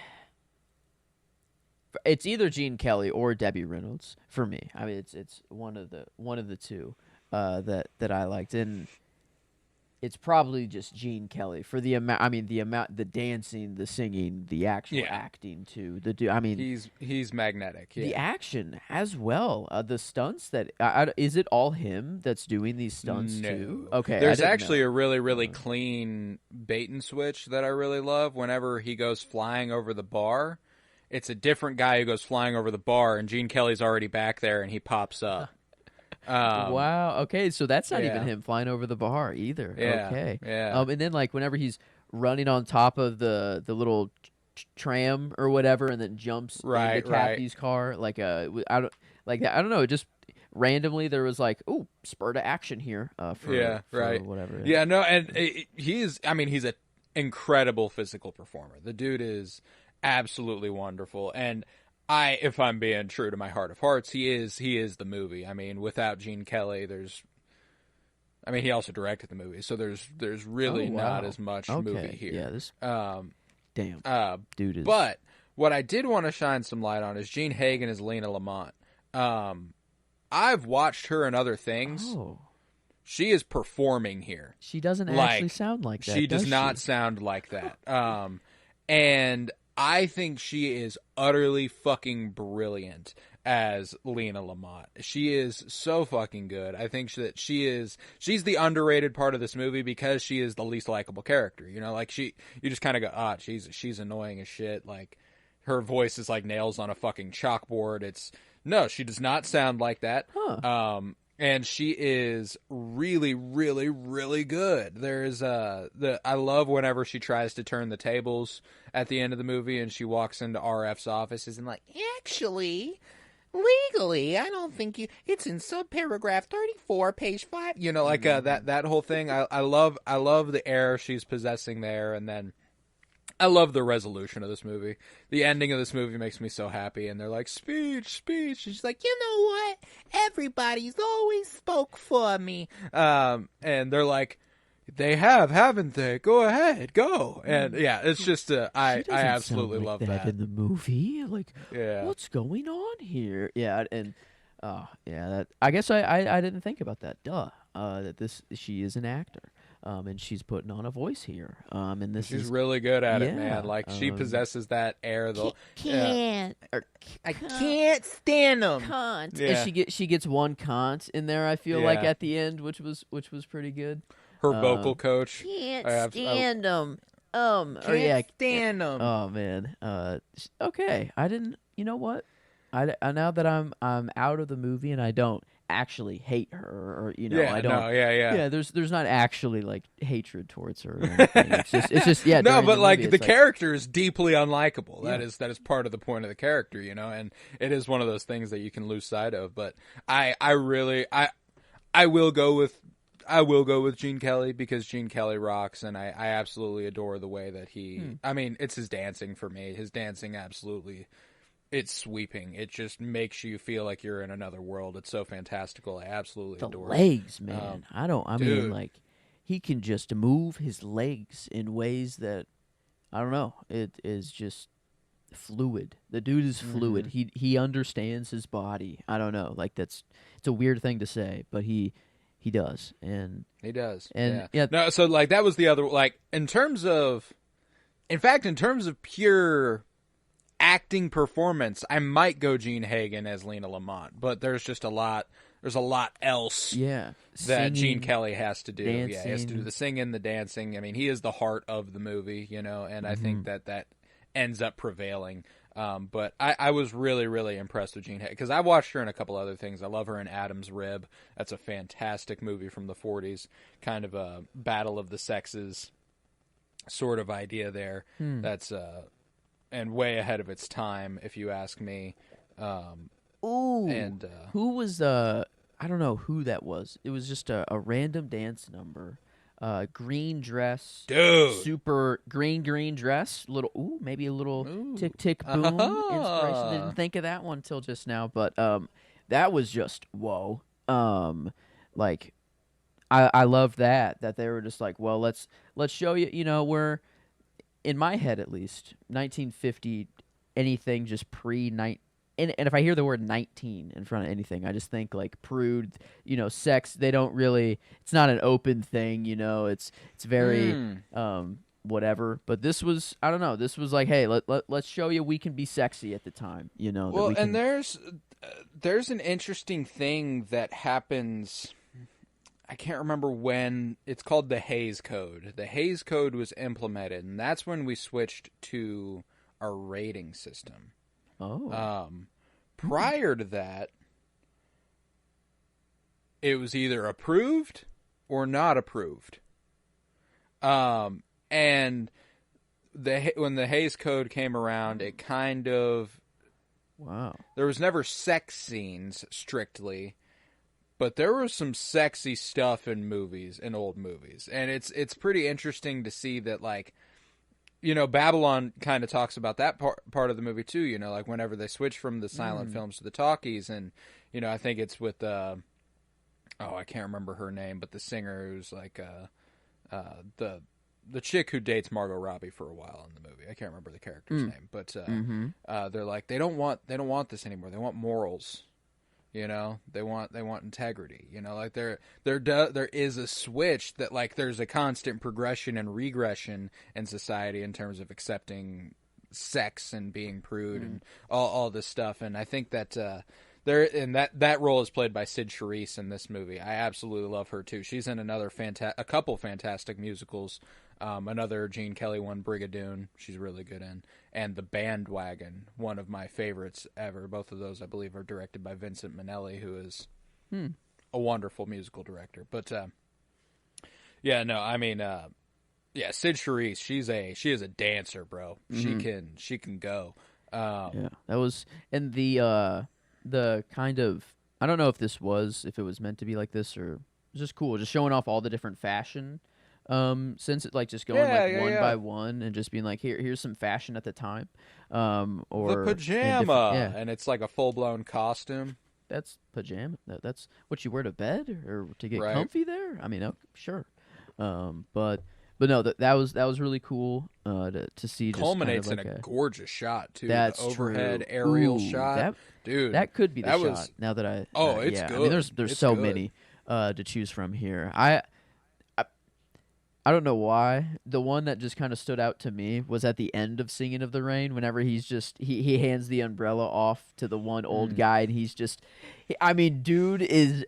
it's either Gene Kelly or Debbie Reynolds for me. I mean, it's one of the two that I liked, and it's probably just Gene Kelly for the amount. I mean, the dancing, the singing, the actual acting too. I mean, he's magnetic. Yeah. The action as well. The stunts that is it all him that's doing these stunts too? Okay, there's actually a really really clean bait and switch that I really love. Whenever he goes flying over the bar, it's a different guy who goes flying over the bar, and Gene Kelly's already back there, and he pops up. Wow. Okay, so that's not even him flying over the bar either. Yeah, okay. Yeah. And then like whenever he's running on top of the little tram or whatever, and then jumps into Kathy's car, like I don't know. It just randomly there was like, ooh, spur to action here. For whatever. Yeah. No, and he's an incredible physical performer. The dude is absolutely wonderful, and if I'm being true to my heart of hearts, he is the movie. I mean, without Gene Kelly, he also directed the movie, so there's really not as much movie here. Yeah, this damn dude is. But what I did want to shine some light on is Gene Hagen as Lena Lamont. I've watched her in other things. Oh. She is performing here. She doesn't actually sound like that. She does not sound like that. And I think she is utterly fucking brilliant as Lena Lamont. She is so fucking good. I think that she's the underrated part of this movie because she is the least likable character. Like you just kind of go, she's annoying as shit. Like her voice is like nails on a fucking chalkboard. No, she does not sound like that. Huh. And she is really, really, really good. I love whenever she tries to turn the tables at the end of the movie and she walks into RF's offices and like, actually, legally, I don't think it's in subparagraph 34, page 5. That whole thing. I love the air she's possessing there, and then I love the resolution of this movie. The ending of this movie makes me so happy, and they're like, speech. And she's like, you know what? Everybody's always spoke for me. And they're like, they have, haven't they? Go ahead, go. And yeah, it's just I absolutely sound like love that in the movie. Like, Yeah. what's going on here? Yeah, and that I guess I didn't think about that. Duh. That she is an actor. And she's putting on a voice here. And this she's is really good at it, yeah, man. Like she possesses that air. Though Can't. I can't stand them. Cunt. Yeah. And she gets one cunt in there. I feel like Yeah. at the end, which was pretty good. Her vocal coach. Can't stand them. Can't stand them. Oh man. Okay. I didn't. You know what? I now that I'm out of the movie and I don't actually hate her, or Yeah, I don't. no, yeah. Yeah, there's not actually like hatred towards her. Or anything. It's just yeah. No, during but the like movie, the it's character is deeply unlikable. Yeah. That is part of the point of the character, and it is one of those things that you can lose sight of. But I will go with Gene Kelly because Gene Kelly rocks, and I absolutely adore the way that he. I mean, it's his dancing for me. His dancing absolutely. It's sweeping. It just makes you feel like you're in another world. It's so fantastical. I absolutely adore the legs, man. I dude. mean, like, he can just move his legs in ways that, I don't know. It is just fluid. The dude is fluid. He understands his body. I don't know. Like, it's a weird thing to say, but he does. And he does. And yeah. No, so like that was the other. Like in terms of pure acting performance, I might go Gene Hagen as Lena Lamont, but there's just a lot else that singing, Gene Kelly has to do. dancing. Yeah, he has to do the singing, the dancing. I mean, he is the heart of the movie, and I think that ends up prevailing. But I was really, really impressed with Gene Hagen because I watched her in a couple other things. I love her in Adam's Rib. That's a fantastic movie from the 40s, kind of a battle of the sexes sort of idea there. That's and way ahead of its time, if you ask me. Ooh. And who was I don't know who that was. It was just a random dance number. Green dress. dude, Super green dress. Maybe a little tick tick boom inspiration. Didn't think of that one until just now, but that was just whoa. Like I love that they were just like, well, let's show you, we're in my head at least 1950 anything just pre-19 and if I hear the word 19 in front of anything, I just think like prude, sex. They don't really. It's not an open thing, It's very whatever. But this was, I don't know. This was like, hey, let's show you we can be sexy at the time, Well, and there's an interesting thing that happens. I can't remember when. It's called the Hays Code. The Hays Code was implemented, and that's when we switched to our rating system. Oh. Prior to that, it was either approved or not approved. And when the Hays Code came around, it kind of there was never sex scenes strictly, but there was some sexy stuff in old movies, and it's pretty interesting to see that like. Babylon kind of talks about that part of the movie too, like whenever they switch from the silent films to the talkies. And, I think it's with, I can't remember her name, but the singer who's like, the chick who dates Margot Robbie for a while in the movie. I can't remember the character's name, but, they're like, they don't want this anymore. They want morals. They want integrity. Like there is a switch that like there's a constant progression and regression in society in terms of accepting sex and being prude and all this stuff. And I think that that role is played by Sid Charisse in this movie. I absolutely love her too. She's in a couple fantastic musicals. Another Gene Kelly one, Brigadoon, she's really good in. And The Bandwagon, one of my favorites ever. Both of those, I believe, are directed by Vincent Minnelli, who is a wonderful musical director. But, Sid Charisse, she is a dancer, bro. She can go. That was, and the kind of, I don't know if it was meant to be like this or it was just cool, just showing off all the different fashion. Since it like just going one by one and just being like here's some fashion at the time, or the pajama, and it's like a full blown costume. That's pajama. That's what you wear to bed or to get comfy there. I mean, sure. But no, that was really cool to see. Just Culminates kind of in like a gorgeous shot too. The that's overhead true. aerial Ooh, shot, dude. that could be the That shot. was Now that I it's yeah, I mean good. there's It's so good. many to choose from here. I I don't know why. The one that just kind of stood out to me was at the end of Singing of the Rain, whenever he hands the umbrella off to the one old Mm. guy, and he's just, I mean, dude is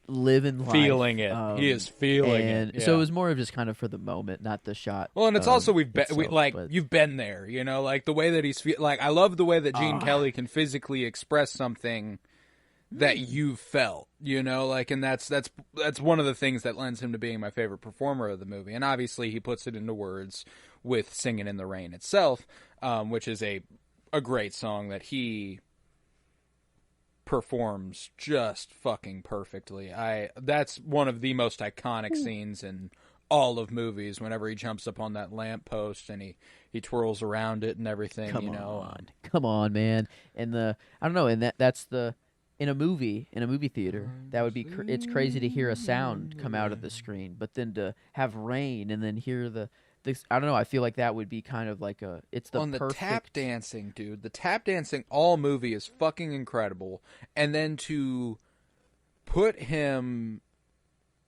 living Feeling life. it. He is feeling it. And so it Yeah. was more of just kind of for the moment, not the shot. Well, and it's also we itself, like but you've been there, you know, like the way that like I love the way that Gene ah, Kelly can physically express something that you've felt, you know, like, and that's one of the things that lends him to being my favorite performer of the movie. And obviously he puts it into words with Singing in the Rain itself, which is a great song that he performs just fucking perfectly. That's one of the most iconic scenes in all of movies, whenever he jumps up on that lamppost and he twirls around it and everything, come you know. come on, man. And I don't know, and that's the in a movie theater, that would be it's crazy to hear a sound come out of the screen, but then to have rain and then hear this, I don't know, I feel like that would be kind of like it's the On the perfect tap dancing, dude. The tap dancing all movie is fucking incredible. And then to put him,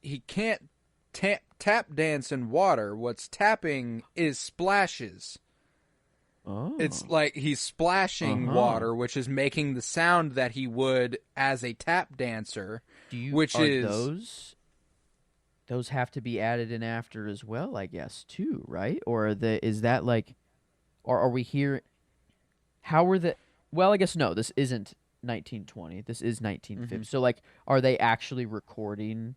he can't tap dance in water. What's tapping is splashes. Oh. It's like he's splashing water, which is making the sound that he would as a tap dancer. Those have to be added in after as well, I guess, too, right? Or is that like, or are we here? How were the? Well, I guess no. This isn't 1920. This is 1950. Mm-hmm. So, like, are they actually recording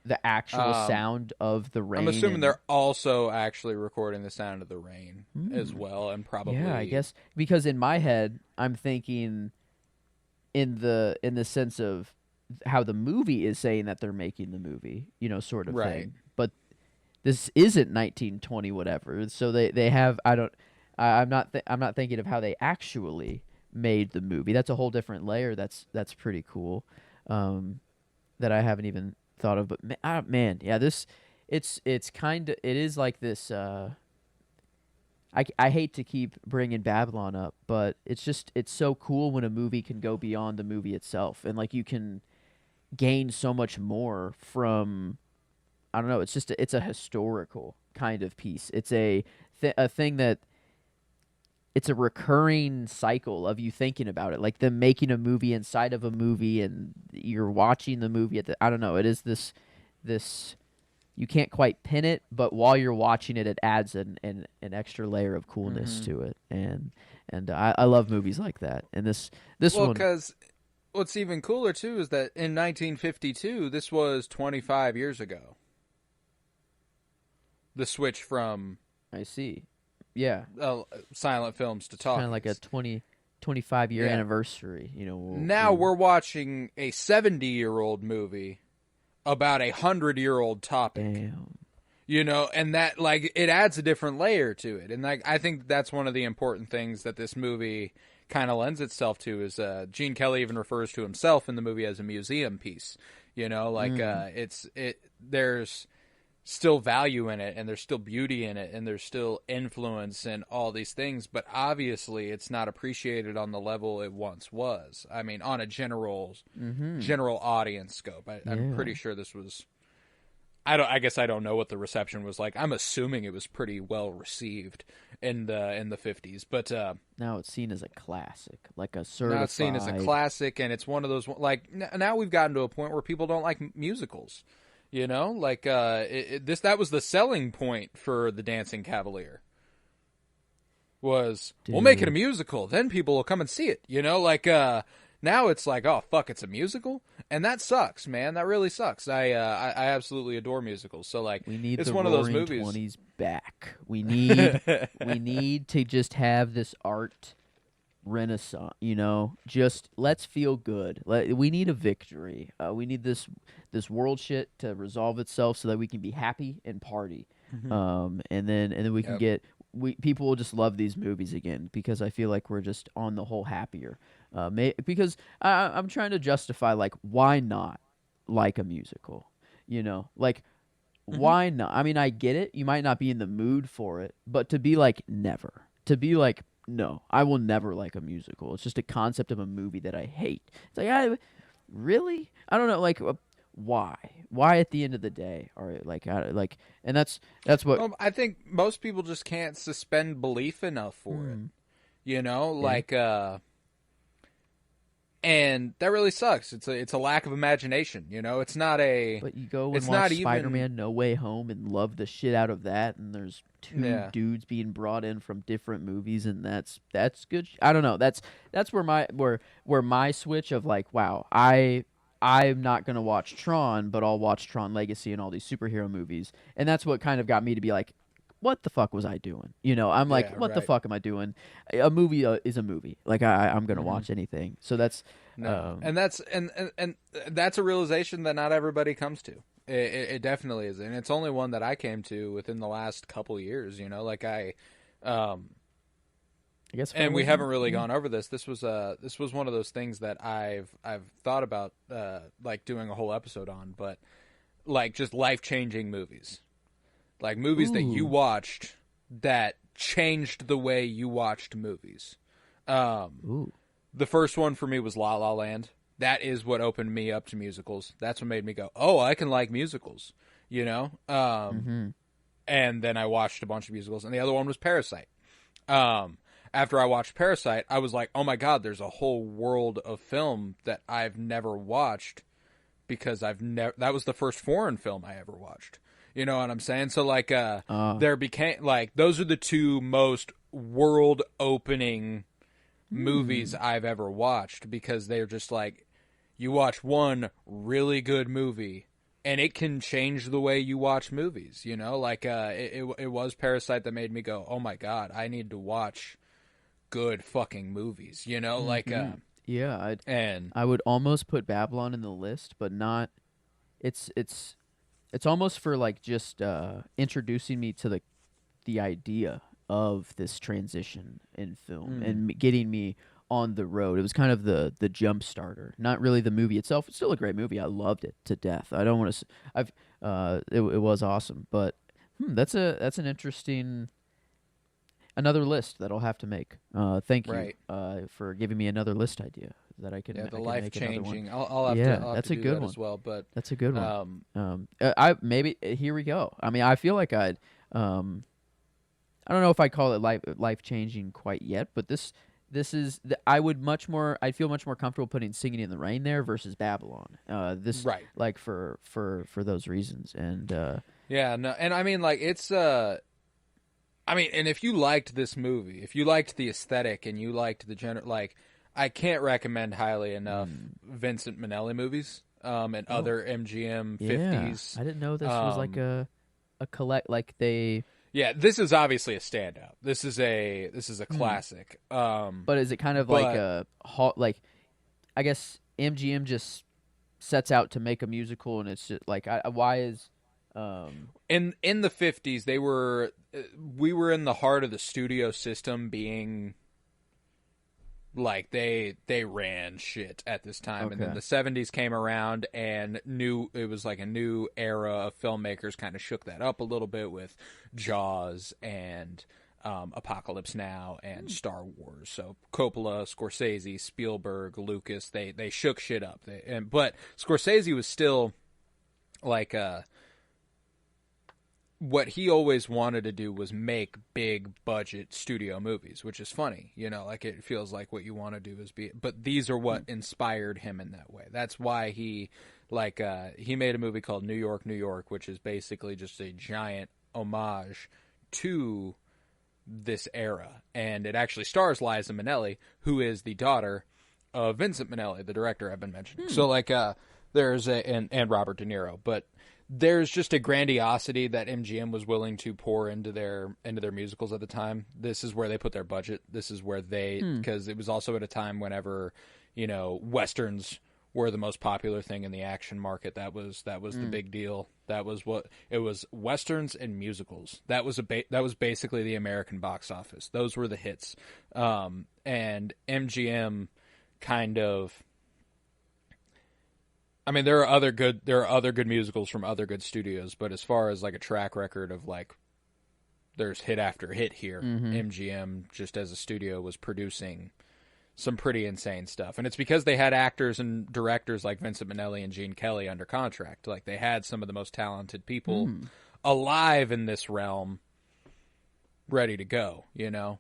the actual sound of the rain? I'm assuming they're also actually recording the sound of the rain as well, and probably yeah, I guess, because in my head I'm thinking in the sense of how the movie is saying that they're making the movie, sort of right. thing. But this isn't 1920 whatever. So they have I'm not thinking of how they actually made the movie. That's a whole different layer. That's pretty cool. That I haven't even thought of. But man, yeah, it's kind of, it is like this. I hate to keep bringing Babylon up, but it's so cool when a movie can go beyond the movie itself, and like you can gain so much more from. I don't know. It's a historical kind of piece. It's a thing that. It's a recurring cycle of you thinking about it, like them making a movie inside of a movie, and you're watching the movie I don't know. It is this. You can't quite pin it, but while you're watching it, it adds an extra layer of coolness to it, and I love movies like that. And this one, because what's even cooler too is that in 1952, this was 25 years ago. The switch from I see. Yeah. Silent films to talkies. Kind of like a 25-year anniversary, Now we're watching a 70-year-old movie about a 100-year-old topic. Damn. And that, like, it adds a different layer to it. And like, I think that's one of the important things that this movie kind of lends itself to is Gene Kelly even refers to himself in the movie as a museum piece. There's still value in it, and there's still beauty in it, and there's still influence and all these things, but obviously it's not appreciated on the level it once was. I mean, on a general audience scope. I'm pretty sure this was, I guess I don't know what the reception was like. I'm assuming it was pretty well received in the 50s, but now it's seen as a classic, like a certified. Now it's seen as a classic, and it's one of those, like, now we've gotten to a point where people don't like musicals. That was the selling point for The Dancing Cavalier. We'll make it a musical, then people will come and see it. Now it's like, oh fuck, it's a musical, and that sucks, man. That really sucks. I absolutely adore musicals. So like, we need it's the one of those Roaring movies. 20s back. We need to just have this art renaissance, just let's feel good. We need a victory. We need this world shit to resolve itself so that we can be happy and party. And then we can people will just love these movies again, because I feel like we're just on the whole happier. Because I'm trying to justify, like, why not like a musical? Like, why not? I mean, I get it. You might not be in the mood for it, but to be like never, to be like no, I will never like a musical. It's just a concept of a movie that I hate. It's like really, I don't know, like why? Why at the end of the day, or like, and that's what. Well, I think most people just can't suspend belief enough for it. You know, like and that really sucks. It's a lack of imagination. You know, it's not a. But you go and watch Spider-Man: No Way Home and love the shit out of that, and there's two dudes being brought in from different movies, and that's good. I don't know. That's where my switch of like, wow, I'm not gonna watch Tron, but I'll watch Tron Legacy and all these superhero movies, and that's what kind of got me to be like, what the fuck was I doing? You know, I'm like, what the fuck am I doing? A movie is a movie. Like I'm gonna watch anything. So that's and that's a realization that not everybody comes to. It definitely is, and it's only one that I came to within the last couple years. You know, like I guess, and we haven't really gone over this. This was one of those things that I've thought about like doing a whole episode on, but like just life-changing movies. Like movies that you watched that changed the way you watched movies. The first one for me was La La Land. That is what opened me up to musicals. That's what made me go, oh, I can like musicals, you know? And then I watched a bunch of musicals. And the other one was Parasite. After I watched Parasite, I was like, oh my God, there's a whole world of film that I've never watched because that was the first foreign film I ever watched. You know what I'm saying? So like, there became like, those are the two most world opening movies I've ever watched because they're just like, you watch one really good movie and it can change the way you watch movies, you know, like, it was Parasite that made me go, oh my God, I need to watch good fucking movies, you know, like, yeah, I would almost put Babylon in the list, but not, it's almost for like just introducing me to the idea of this transition in film and getting me on the road. It was kind of the jump starter, not really the movie itself. It's still a great movie. I loved it to death. I don't want to. It was awesome, but that's an interesting. Another list that I'll have to make. Thank you for giving me another list idea that I can. Yeah, the life changing. I'll have to. That's to a do good that one as well. But that's a good one. I maybe here we go. I mean, I feel like I don't know if I call it life changing quite yet, but this is I'd feel much more comfortable putting Singing in the Rain there versus Babylon. Like for those reasons and yeah, no, and I mean like it's I mean, and if you liked this movie, if you liked the aesthetic and you liked the general, like, I can't recommend highly enough Vincent Minnelli movies and other MGM 50s. I didn't know this was like a collect, like they. Yeah, this is obviously a standout. This is a classic. But is it kind of like a like? I guess MGM just sets out to make a musical, and it's just like, why is in the 50s we were in the heart of the studio system being like they ran shit at this time, and then the 70s came around and it was like a new era of filmmakers kind of shook that up a little bit with Jaws and Apocalypse Now and Star Wars. So Coppola, Scorsese, Spielberg, Lucas, they shook shit up. But Scorsese was still like what he always wanted to do was make big budget studio movies, which is funny, you know, like it feels like what you want to do is but these are what inspired him in that way. That's why he made a movie called New York, New York, which is basically just a giant homage to this era. And it actually stars Liza Minnelli, who is the daughter of Vincent Minnelli, the director I've been mentioning. So like, there's and Robert De Niro, but there's just a grandiosity that MGM was willing to pour into their musicals at the time. This is where they put their budget. This is where because it was also at a time whenever, you know, Westerns were the most popular thing in the action market. That was the big deal. That was what it was. Westerns and musicals. That was basically the American box office. Those were the hits. And MGM kind of, I mean, there are other good musicals from other good studios, but as far as like a track record of like, there's hit after hit here. MGM, just as a studio, was producing some pretty insane stuff, and it's because they had actors and directors like Vincent Minnelli and Gene Kelly under contract. Like, they had some of the most talented people alive in this realm, ready to go. Yeah,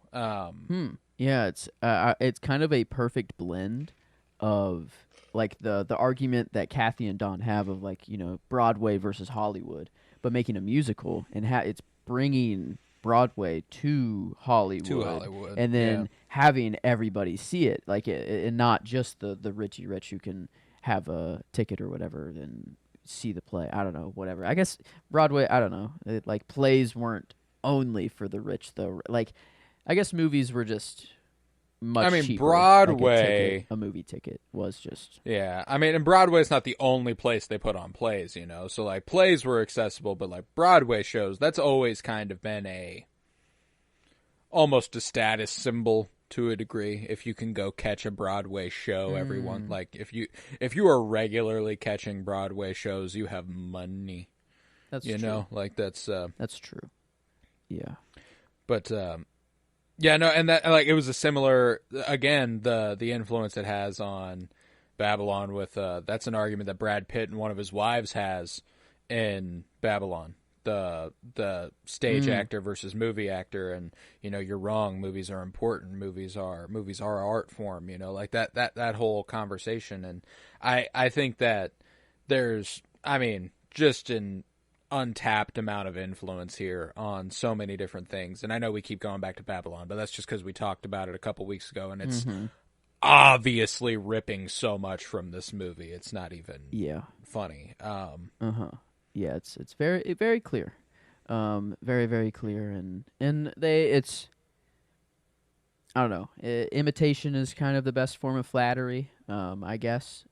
it's kind of a perfect blend of like the argument that Kathy and Don have of like, Broadway versus Hollywood, but making a musical, and it's bringing Broadway to Hollywood, and then having everybody see it, like and not just the richy rich who can have a ticket or whatever and see the play. I don't know, whatever. I guess Broadway, I don't know. Like, plays weren't only for the rich though. Like, I guess movies were just much cheaper. Broadway, like a movie ticket was just... Yeah, I mean, and Broadway's not the only place they put on plays, So, like, plays were accessible, but, like, Broadway shows, that's always kind of been almost a status symbol to a degree. If you can go catch a Broadway show, everyone, like, if you are regularly catching Broadway shows, you have money. That's true. Like, that's true. Yeah. But, yeah, no, and that, like, it was a similar, again, the influence it has on Babylon with, that's an argument that Brad Pitt and one of his wives has in Babylon, the stage actor versus movie actor, and, you're wrong, movies are important, movies are art form, like that whole conversation, and I think that there's, I mean, just an untapped amount of influence here on so many different things. And I know we keep going back to Babylon, but that's just because we talked about it a couple weeks ago, and it's obviously ripping so much from this movie. It's not even funny. Yeah, it's very, very clear. Very, very clear. And it's, I don't know, imitation is kind of the best form of flattery, I guess.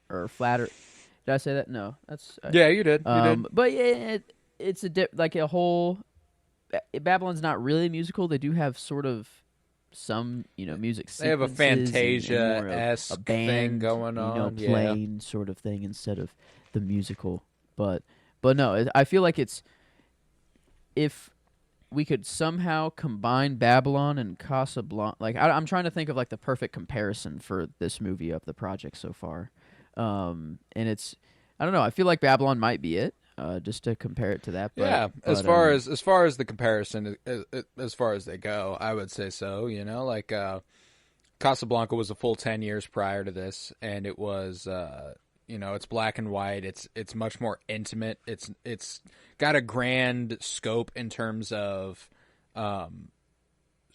Or flatter. Did I say that? No, that's yeah. You did. You did. But yeah, it's like a whole. Babylon's not really a musical. They do have sort of some, music. They have a Fantasia-esque thing going on, playing sort of thing instead of the musical. But no, I feel like it's, if we could somehow combine Babylon and Casablanca. Like, I'm trying to think of like the perfect comparison for this movie of the project so far. And it's, I don't know, I feel like Babylon might be it, just to compare it to that. But, as far as the comparison, as far as they go, I would say so. Like, Casablanca was a full 10 years prior to this, and it was, it's black and white. It's much more intimate. It's got a grand scope in terms of,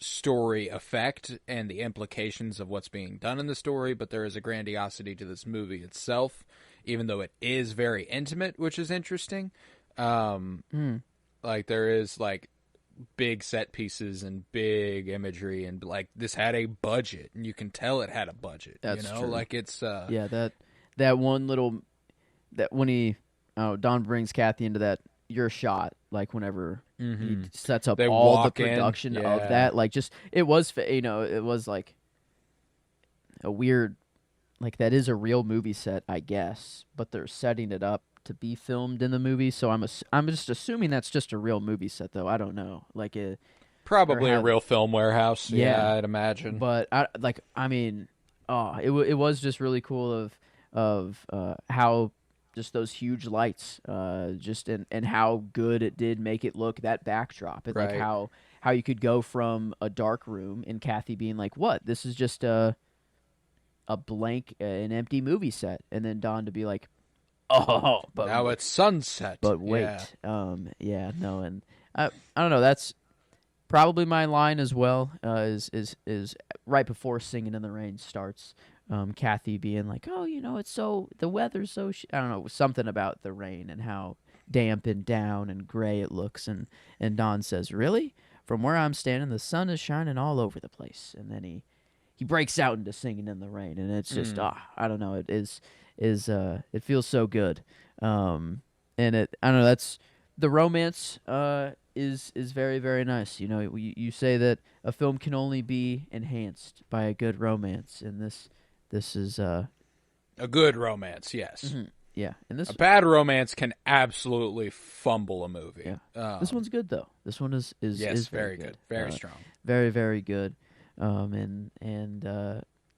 story effect and the implications of what's being done in the story, but there is a grandiosity to this movie itself, even though it is very intimate, which is interesting. Like, there is like big set pieces and big imagery, and like, this had a budget, and you can tell it had a budget. That's true. Like, it's that one little, that when Don brings Kathy into that your shot, like whenever he sets up all the production of that, like, just, it was like a weird, like, that is a real movie set, I guess, but they're setting it up to be filmed in the movie, so I'm just assuming that's just a real movie set, though. I don't know, like, probably a real film warehouse. Yeah, I'd imagine. But it was just really cool of how just those huge lights, and how good it did make it look, that backdrop, and like how you could go from a dark room and Kathy being like, "What? This is just a blank, an empty movie set," and then Don to be like, "Oh, but now it's sunset." But wait, and I don't know. That's probably my line as well. Is right before "Singing in the Rain" starts. Kathy being like, "Oh, it's the weather's so I don't know, something about the rain and how damp and down and gray it looks," and Don says, "Really? From where I'm standing, the sun is shining all over the place." And then he breaks out into "Singing in the Rain," and it's just I don't know, it it feels so good, and I don't know, that's the romance is very, very nice. You say that a film can only be enhanced by a good romance, and this is A good romance, yes. Mm-hmm. Yeah, and a bad romance can absolutely fumble a movie. Yeah. This one's good though. This one is very good, very strong, very very good.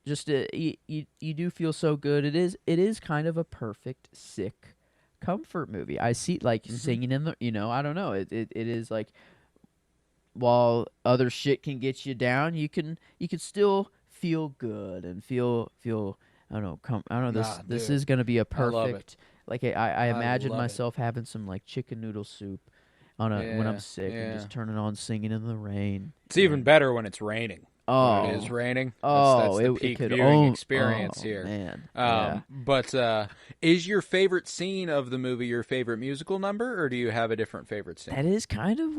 Just you do feel so good. It is kind of a perfect sick comfort movie. I see like Singing in the I don't know. It is like while other shit can get you down, you can still feel good and feel I don't know. I don't know. This is gonna be a perfect. Like I imagine myself having some like chicken noodle soup on when I'm sick and just turning on Singing in the Rain. It's even better when it's raining. Oh, when it is raining. That's the peak viewing experience here. Man. But is your favorite scene of the movie your favorite musical number, or do you have a different favorite scene? That is kind of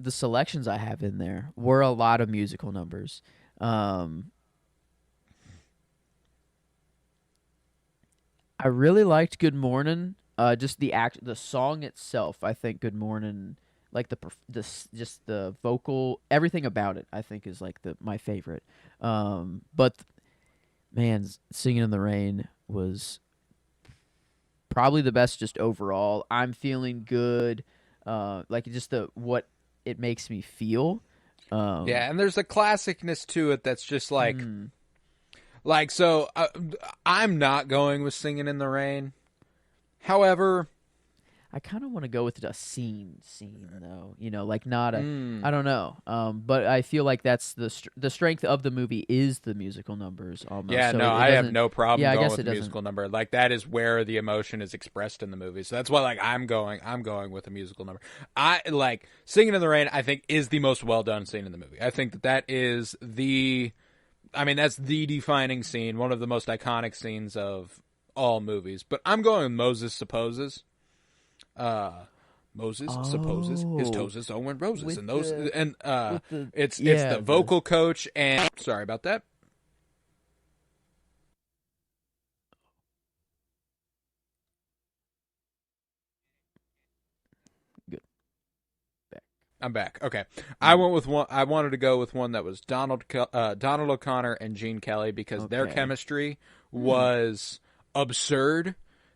the selections I have in there were a lot of musical numbers. I really liked Good Morning. Just the song itself. I think Good Morning, like just the vocal, everything about it, I think is like my favorite. But man, Singing in the Rain was probably the best just overall. I'm feeling good. Like just what it makes me feel. Yeah, and there's a classicness to it that's just like. Like, so, I'm not going with Singing in the Rain. However, I kind of want to go with a scene though. Like not a, I don't know. But I feel like that's the strength of the movie is the musical numbers almost. Yeah, so no, I have no problem going with the musical doesn't... number. Like that is where the emotion is expressed in the movie. So that's why like I'm going with a musical number. I like Singing in the Rain, I think is the most well done scene in the movie. I think that is that's the defining scene, one of the most iconic scenes of all movies. But I'm going with Moses Supposes. Moses supposes his toes own roses, and those it's the vocal coach and sorry about that. Good. Back. I'm back. Okay, I went with one. I wanted to go with one that was Donald O'Connor and Gene Kelly because their chemistry was absurd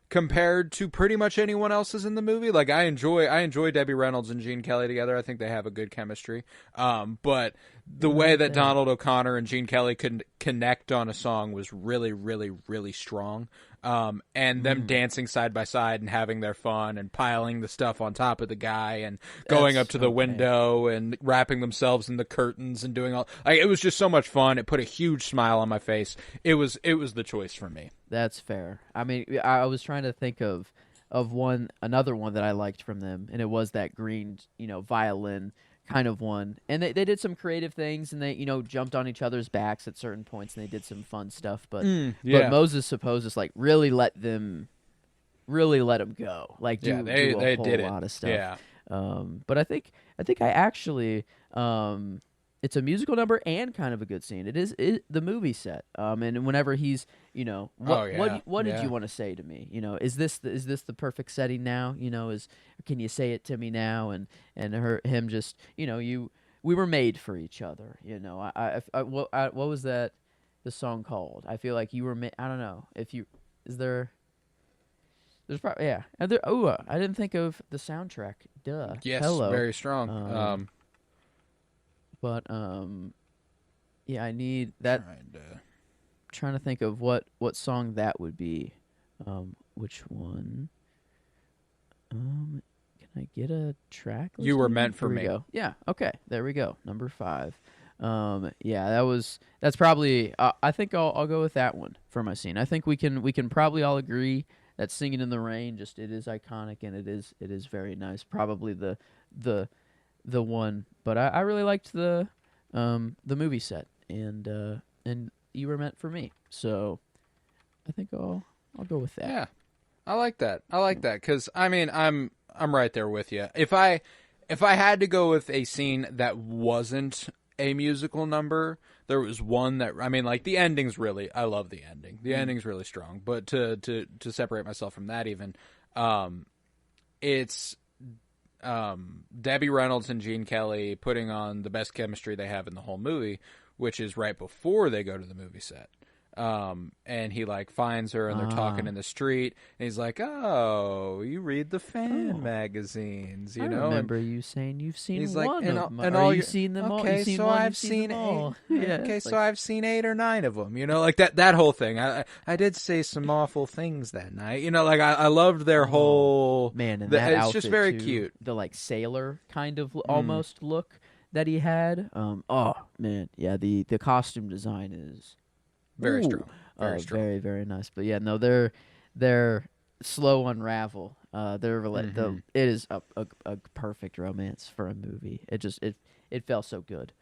compared to pretty much anyone else's in the movie. Like I enjoy Debbie Reynolds and Gene Kelly together. I think they have a good chemistry. But the way that Donald O'Connor and Gene Kelly could connect on a song was really, really, really strong. And them dancing side by side and having their fun and piling the stuff on top of the guy and going up to the window and wrapping themselves in the curtains and doing all like it was just so much fun. It put a huge smile on my face. It was the choice for me. That's fair. I mean, I was trying to think of another one that I liked from them, and it was that green, violin kind of one. And they did some creative things, and they, jumped on each other's backs at certain points, and they did some fun stuff. But Moses Supposes like really let them go. Like do a whole lot of stuff. Yeah. But I think I actually it's a musical number and kind of a good scene. It is the movie set. And whenever he's, what did you want to say to me? Is this the perfect setting now? Can you say it to me now? And him just, we were made for each other. What was the song called? I feel like you were I don't know if you there's probably I didn't think of the soundtrack. Duh. Yes, Hello. very strong. But I need that. Trying to think of what song that would be. Which one? Can I get a track? You Were Meant for Me. Go. Yeah. Okay. There we go. Number 5. That's probably. I think I'll go with that one for my scene. I think we can probably all agree that Singing in the Rain it is iconic and it is very nice. Probably the one, but I really liked the movie set and You Were Meant for Me. So I think I'll go with that. Yeah, I like that. Because I'm right there with you. If I had to go with a scene that wasn't a musical number, there was one that the ending's really. I love the ending. The ending's really strong. But to separate myself from that, even it's. Debbie Reynolds and Gene Kelly putting on the best chemistry they have in the whole movie, which is right before they go to the movie set. And he like finds her and they're talking in the street and he's like, "Oh, you read the fan magazines, you I know?" remember you saying you've seen he's one like, of them. and Are all you your, seen them all? okay, You've seen so one, I've you've seen them all. Yeah. okay, Like, so I've seen 8 or 9 of them, you know, like that whole thing. I did say some awful things that night, you know, like I loved their whole man, and that it's outfit just very too, cute. the like sailor kind of almost look that he had. Oh man, yeah, the costume design is Very strong. Very strong. Very, very nice. But yeah, no, they're slow unravel. It is a perfect romance for a movie. It felt so good.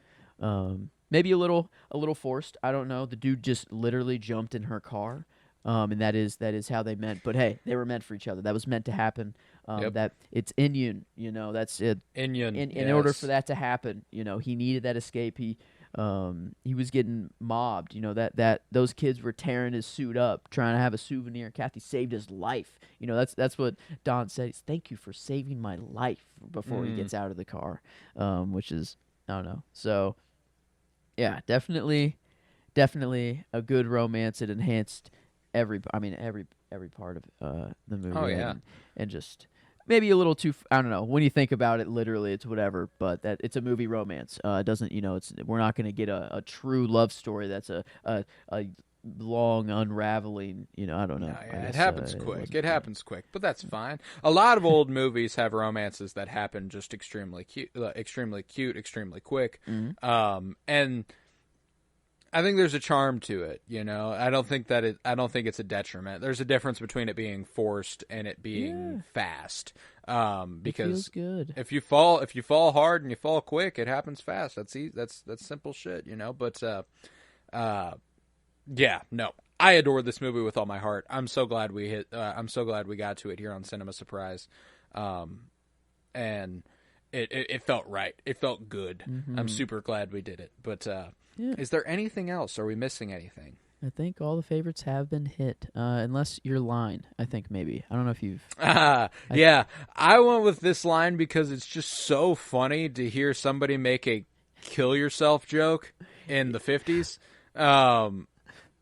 Maybe a little forced. I don't know. The dude just literally jumped in her car. And that is how they met. But hey, they were meant for each other. That was meant to happen. That it's Inyon, you know, that's it. Inyon. In order for that to happen, you know, he needed that escape. He was getting mobbed, you know, that those kids were tearing his suit up, trying to have a souvenir. Kathy saved his life. You know, that's what Don said. He's, thank you for saving my life before he gets out of the car. Which is, I don't know. So yeah, definitely a good romance. It enhanced every part of the movie. Oh yeah. And just maybe a little too. I don't know. When you think about it, literally, it's whatever. But that it's a movie romance. It doesn't. You know, we're not going to get a true love story. That's a long unraveling. You know, I don't know. No, yeah, guess, it happens quick. It happens quick, but that's fine. A lot of old movies have romances that happen just extremely cute, extremely quick. And I think there's a charm to it, you know. I don't think it's a detriment. There's a difference between it being forced and it being fast. Because it feels good. if you fall hard and you fall quick, it happens fast. That's simple shit, you know. But yeah, no. I adore this movie with all my heart. I'm so glad we got to it here on Cinema Surprise. And it felt right. It felt good. I'm super glad we did it. But is there anything else? Are we missing anything? I think all the favorites have been hit, unless your line. I think maybe. I don't know if you've. Yeah, I went with this line because it's just so funny to hear somebody make a kill yourself joke in the 50s.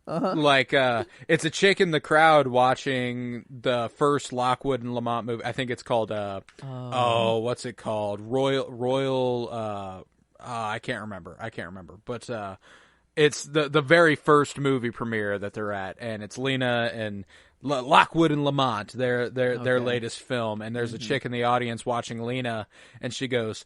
Like it's a chick in the crowd watching the first Lockwood and Lamont movie. I think it's called what's it called? Royal I can't remember. But it's the very first movie premiere that they're at, and it's Lena and Lockwood and Lamont, their latest film, and there's a chick in the audience watching Lena, and she goes,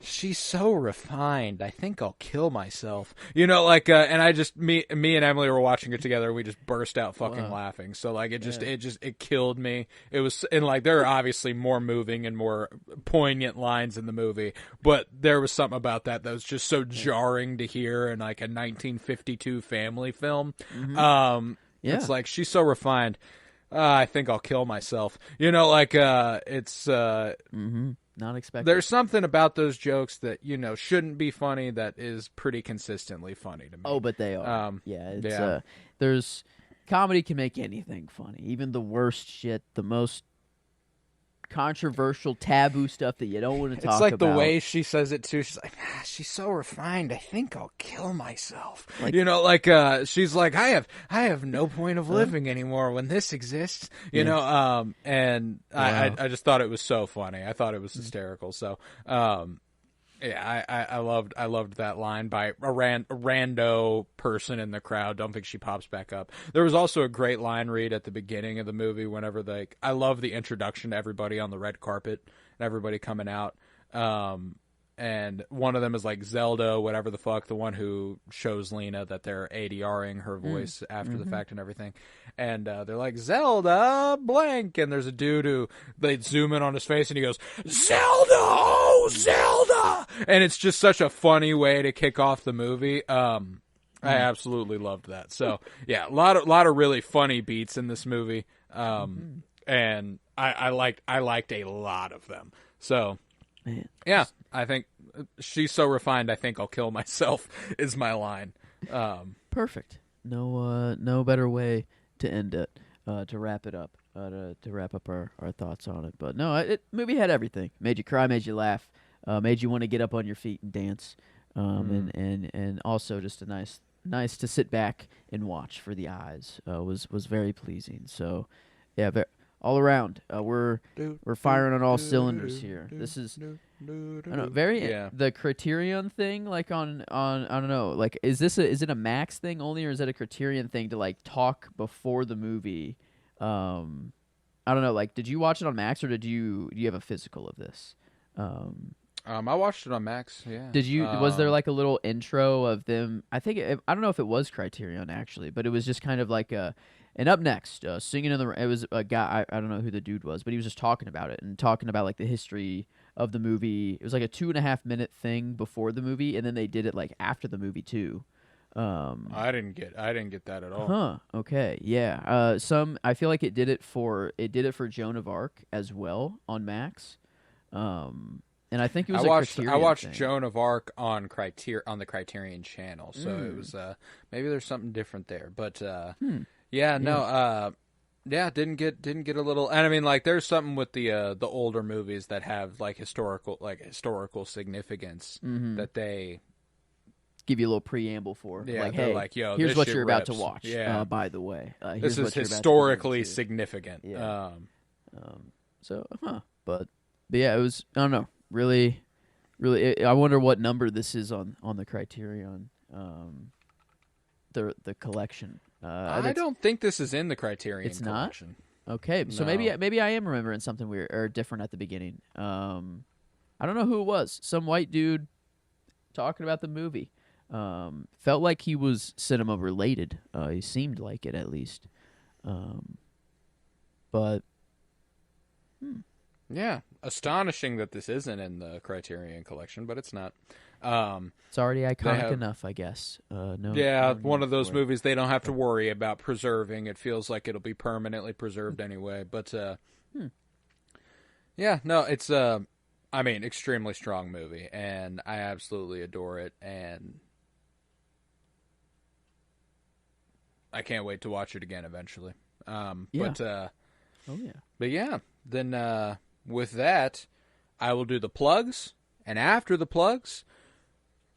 "She's so refined. I think I'll kill myself." You know, like, and I just me and Emily were watching it together. And we just burst out fucking laughing. So like, it killed me. It was, and like, there are obviously more moving and more poignant lines in the movie, but there was something about that was just so jarring to hear in like a 1952 family film. It's like, she's so refined. I think I'll kill myself. You know, like, it's not expected. There's something about those jokes that, you know, shouldn't be funny that is pretty consistently funny to me. Oh, but they are. There's comedy can make anything funny, even the worst shit, the most controversial, taboo stuff that you don't want to talk about. It's like the way she says it too. She's like, she's so refined. I think I'll kill myself. Like, you know, like she's like, I have no point of living anymore when this exists. You know, and I just thought it was so funny. I thought it was hysterical. So, yeah, I loved that line by a rando person in the crowd. Don't think she pops back up. There was also a great line read at the beginning of the movie whenever I love the introduction to everybody on the red carpet and everybody coming out. And one of them is like Zelda, whatever the fuck, the one who shows Lena that they're ADRing her voice after the fact and everything. And they're like, Zelda, blank. And there's a dude who, they zoom in on his face and he goes, Zelda, oh, Zelda. And it's just such a funny way to kick off the movie. I absolutely loved that. So, yeah, a lot of really funny beats in this movie. And I liked a lot of them. So, yeah, I think she's so refined. I think I'll kill myself is my line. Perfect. No better way to end it. To wrap it up. To wrap up our thoughts on it. But no, movie had everything. Made you cry, made you laugh, made you want to get up on your feet and dance. And also just a nice nice to sit back and watch for the eyes. Was very pleasing. So, yeah, all around, we're firing on all cylinders here. This is I don't know, the Criterion thing, like on I don't know, like is it a Max thing only, or is it a Criterion thing to like talk before the movie? I don't know, like did you watch it on Max, or do you have a physical of this? I watched it on Max. Yeah. Did you? Was there like a little intro of them? I don't know if it was Criterion actually, but it was just kind of like a. And up next, Singing in the it was a guy. I don't know who the dude was, but he was just talking about it and talking about like the history of the movie. It was like a 2.5 minute thing before the movie, and then they did it like after the movie too. I didn't get that at all. Huh. Okay. Yeah. I feel like it did it for Joan of Arc as well on Max. And I think it was I watched thing. Joan of Arc on the Criterion channel, so it was maybe there's something different there. But didn't get a little. And I mean, like, there's something with the older movies that have like historical significance that they give you a little preamble for. Yeah, like, hey, like, yo, here's this what shit you're rips. about to watch. Yeah. By the way, this is historically significant. Yeah. But yeah, it was. I don't know. Really, I wonder what number this is on the Criterion, the collection. I don't think this is in the Criterion it's collection. Not? Okay, so maybe I am remembering something weird or different at the beginning. I don't know who it was. Some white dude talking about the movie. Felt like he was cinema related. He seemed like it at least. But. Yeah, astonishing that this isn't in the Criterion collection, but it's not. It's already iconic enough, I guess. One of those movies they don't have to worry about preserving. It feels like it'll be permanently preserved anyway. But it's extremely strong movie, and I absolutely adore it, and I can't wait to watch it again eventually. Then with that, I will do the plugs, and after the plugs,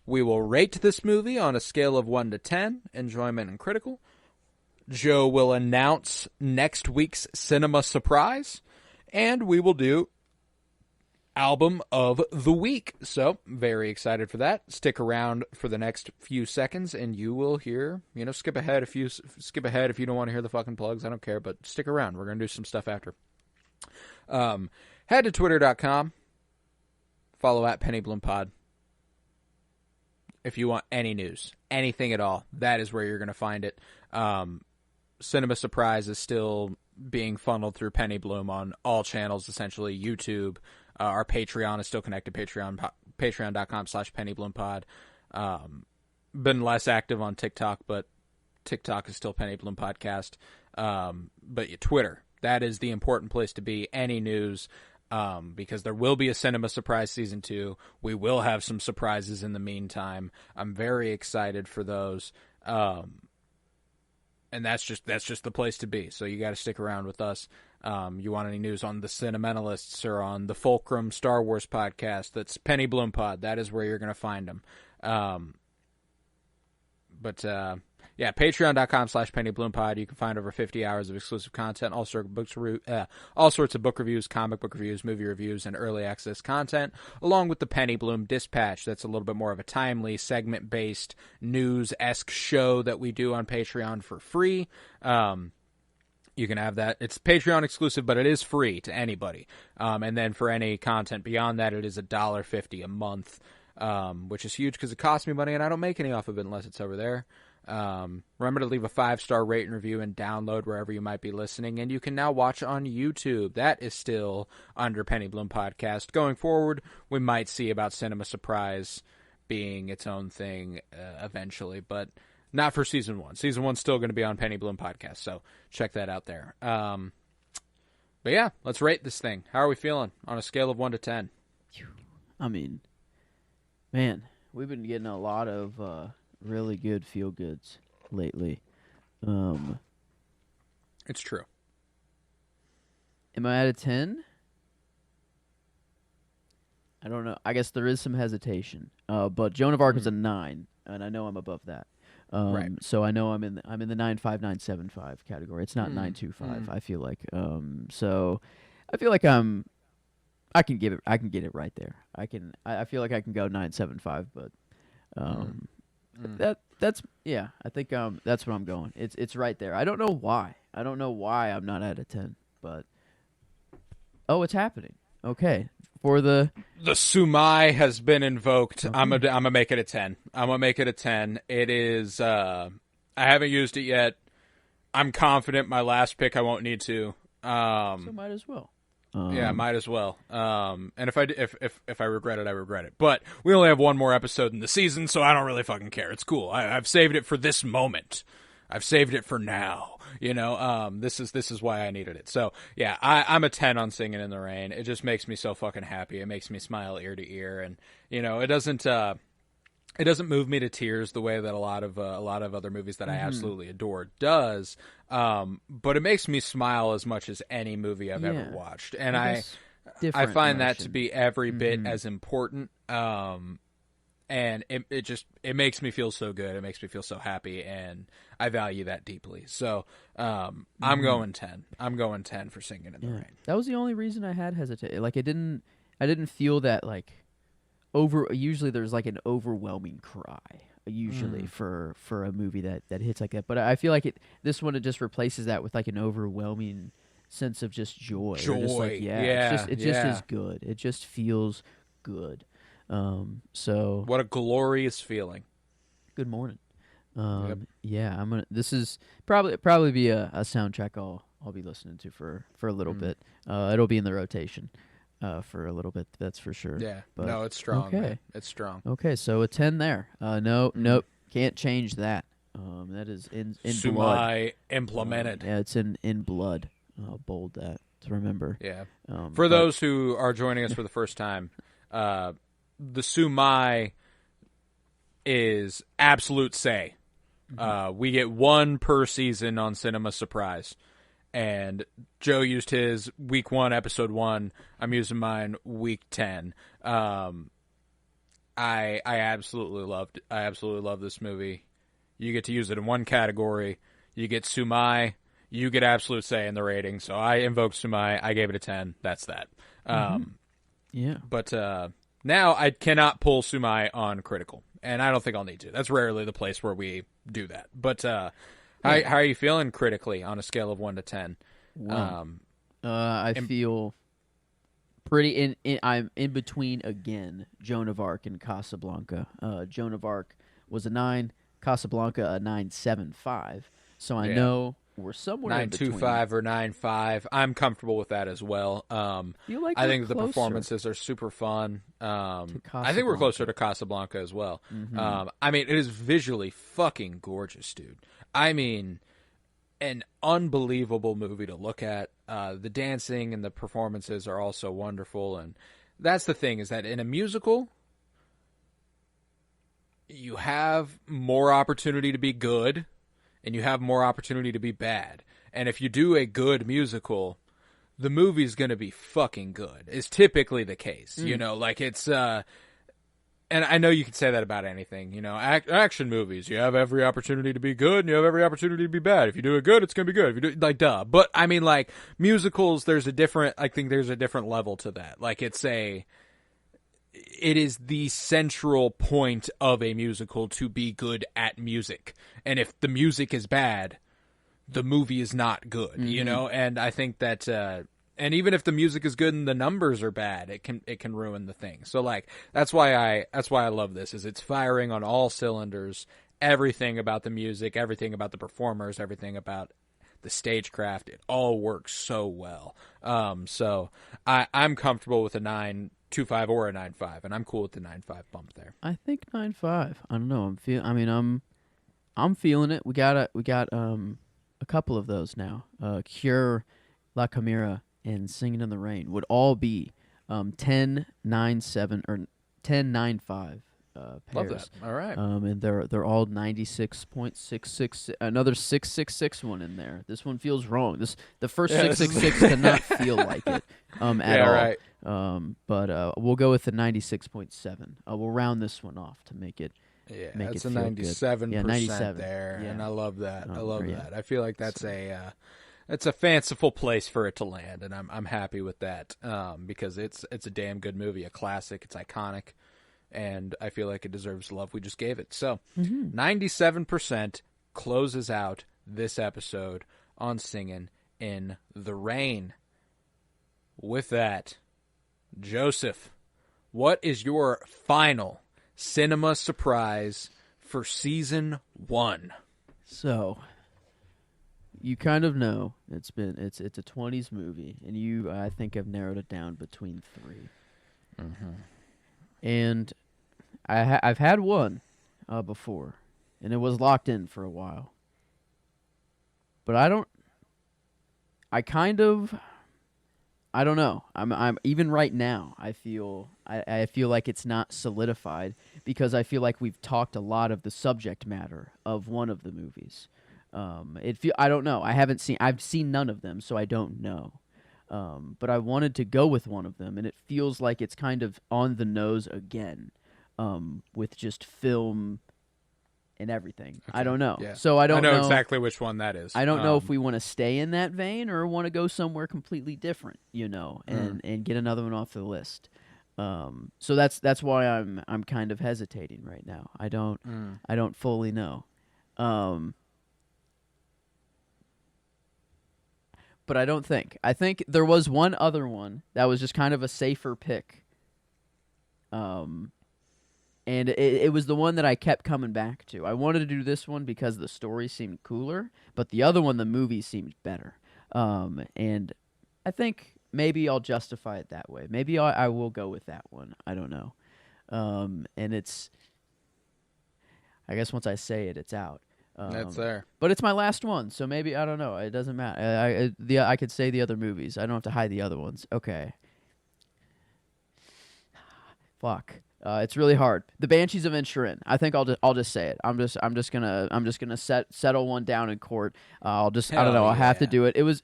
we will rate this movie on a scale of 1 to 10, enjoyment and critical. Joe will announce next week's cinema surprise, and we will do album of the week. So, very excited for that. Stick around for the next few seconds, and you will hear, skip ahead if you don't want to hear the fucking plugs. I don't care, but stick around. We're going to do some stuff after. Head to twitter.com, follow at PennyBloomPod. If you want any news, anything at all, that is where you're going to find it. Cinema Surprise is still being funneled through Penny Bloom on all channels, essentially. YouTube, our Patreon is still connected, patreon.com/PennyBloomPod. Been less active on TikTok, but TikTok is still Penny Bloom Podcast. But Twitter, that is the important place to be. Any news, because there will be a Cinema Surprise Season 2. We will have some surprises in the meantime. I'm very excited for those. And that's just the place to be. So you got to stick around with us. You want any news on the Cinementalists or on the Fulcrum Star Wars podcast, that's Penny Bloom Pod. That is where you're going to find them. Patreon.com/PennyBloomPod. You can find over 50 hours of exclusive content, all sorts of book reviews, comic book reviews, movie reviews, and early access content, along with the Penny Bloom Dispatch. That's a little bit more of a timely, segment-based, news-esque show that we do on Patreon for free. You can have that. It's Patreon exclusive, but it is free to anybody. And then for any content beyond that, it is $1.50 a month, which is huge because it costs me money and I don't make any off of it unless it's over there. Remember to leave a 5-star rate and review and download wherever you might be listening. And you can now watch on YouTube. That is still under Penny Bloom Podcast. Going forward, we might see about Cinema Surprise being its own thing eventually, but not for Season 1. Season 1's still going to be on Penny Bloom Podcast, so check that out there. But yeah, let's rate this thing. How are we feeling on a scale of 1 to 10? I mean, man, we've been getting a lot of really good feel-goods lately. It's true. Am I at a 10? I don't know. I guess there is some hesitation. But Joan of Arc is a 9, and I know I'm above that. Right. So I know I'm in the 95975 category. It's not 925. I feel like. So I feel like I can get it right there. I feel like I can go 975, but that's yeah. I think that's what I'm going. It's right there. I don't know why. I'm not at a 10, but it's happening. Okay. For the Sumai has been invoked. I'm gonna make it a 10. I'm gonna make it a 10. It is. I haven't used it yet. I'm confident my last pick I won't need to. So might as well. Yeah, might as well. And if I regret it, I regret it. But we only have one more episode in the season, so I don't really fucking care. It's cool. I've saved it for this moment. I've saved it for now. This is why I needed it. So yeah, I'm a 10 on Singing in the Rain. It just makes me so fucking happy. It makes me smile ear to ear, and it doesn't move me to tears the way that a lot of other movies that I absolutely adore does. But it makes me smile as much as any movie I've ever watched, and I find that to be every bit as important. And it makes me feel so good. It makes me feel so happy, and I value that deeply. So I'm going 10. I'm going 10 for Singing in the Rain. That was the only reason I had hesitate. Like I didn't feel that like usually there's like an overwhelming cry usually for a movie that hits like that. But I feel like this one, it just replaces that with like an overwhelming sense of just joy. Just like, it just is good. It just feels good. So what a glorious feeling. Good morning. Yeah, this is probably be a soundtrack I'll be listening to for a little bit. It'll be in the rotation for a little bit, that's for sure. Yeah. But, no, it's strong. Okay. Man. It's strong. Okay, so a 10 there. Nope, can't change that. That is in blood. Implemented. Yeah, it's in blood. I'll bold that to remember. Yeah. For those who are joining us for the first time, the Sumai is absolute say. We get one per season on Cinema Surprise. And Joe used his week 1, episode 1. I'm using mine week 10. I absolutely love this movie. You get to use it in one category. You get Sumai. You get absolute say in the rating. So I invoked Sumai. I gave it a 10. That's that. Yeah. But now I cannot pull Sumai on critical, and I don't think I'll need to. That's rarely the place where we do that. But how are you feeling critically on a scale of 1 to 10? Wow. I feel pretty I'm in between again. Joan of Arc and Casablanca. Joan of Arc was a 9. Casablanca a 9.75. So I know we're somewhere 9.25 or 9.5. I'm comfortable with that as well. I think the performances are super fun. I think we're closer to Casablanca as well. I mean, it is visually fucking gorgeous, dude. I mean, an unbelievable movie to look at. The dancing and the performances are also wonderful, and that's the thing, is that in a musical, you have more opportunity to be good, and you have more opportunity to be bad. And if you do a good musical, the movie's going to be fucking good. Is typically the case. Like it's and I know you can say that about anything, action movies, you have every opportunity to be good and you have every opportunity to be bad. If you do it good, it's going to be good. If you do like duh. But I mean, like musicals, I think there's a different level to that. Like it is the central point of a musical to be good at music. And if the music is bad, the movie is not good, And I think that, and even if the music is good and the numbers are bad, it can ruin the thing. So like, that's why I love this, is it's firing on all cylinders. Everything about the music, everything about the performers, everything about the stagecraft, it all works so well. So I'm comfortable with a 9.25 or a 9.5, and I'm cool with the 9.5 bump there. I think 9.5. I don't know. I'm feeling it. We got a couple of those now. Cure, La Chimera, and Singing in the Rain would all be 10, 9, 7, or 10, 9, 5 pairs. Love that. All right. And they're all 96.66. Another 666 one in there. This one feels wrong. The first 666 cannot feel like it at all. Right. But we'll go with the 96.7. We'll round this one off to make it Yeah, make it's it a feel 97% good. Yeah, 97 there, yeah. and I love that. I love yeah. that. I feel like that's it's a fanciful place for it to land, and I'm happy with that because it's a damn good movie, a classic. It's iconic, and I feel like it deserves the love we just gave it. So, 97% closes out this episode on Singin' in the Rain. With that, Joseph, what is your final cinema surprise for season 1? So, you kind of know it's a 20s movie, and I think have narrowed it down between 3. And I've had one before, and it was locked in for a while. But I don't know. I'm even right now. I feel like it's not solidified because I feel like we've talked a lot of the subject matter of one of the movies. I don't know. I've seen none of them, so I don't know. But I wanted to go with one of them, and it feels like it's kind of on the nose again, with just film and everything. Okay. I don't know. Yeah. So I don't know exactly which one that is. I don't know if we want to stay in that vein or want to go somewhere completely different, and get another one off the list. So that's why I'm kind of hesitating right now. I don't fully know. But I think there was one other one that was just kind of a safer pick. And it was the one that I kept coming back to. I wanted to do this one because the story seemed cooler, but the other one, the movie, seemed better. And I think maybe I'll justify it that way. Maybe I will go with that one. I don't know. And it's, I guess once I say it, it's out. That's there. But it's my last one, so maybe, I don't know. It doesn't matter. I could say the other movies. I don't have to hide the other ones. Okay. Fuck. It's really hard. The Banshees of Inisherin. I think I'll just say it. I'm just gonna settle one down in court. I don't know. I'll have to do it. It was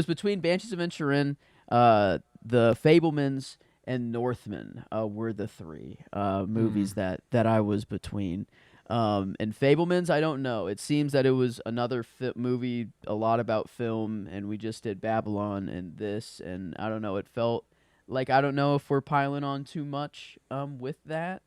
between Banshees of Inisherin, the Fabelmans, and Northman were the 3 movies that I was between. And Fabelmans, I don't know. It seems that it was another movie, a lot about film, and we just did Babylon and this, and I don't know. It felt like, I don't know if we're piling on too much with that,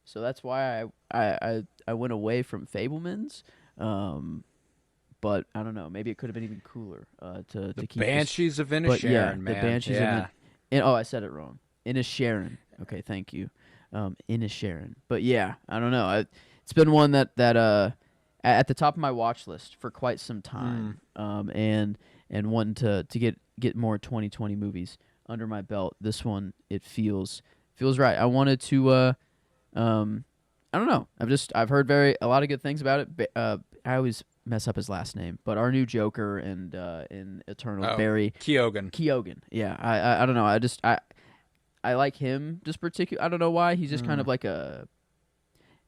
so that's why I went away from Fabelmans. But I don't know. Maybe it could have been even cooler to keep Banshees of Inisherin, man. The Banshees of oh, I said it wrong. Inisherin. Okay, thank you. Inisherin. But yeah, I don't know. It's been one that at the top of my watch list for quite some time. And one to get more 2020 movies under my belt. This one, it feels right. I wanted to I don't know. I've heard a lot of good things about it. I always mess up his last name, but our new Joker and in Eternal, Barry Keoghan. Yeah, I don't know. I like him just particular. I don't know why. He's just kind of like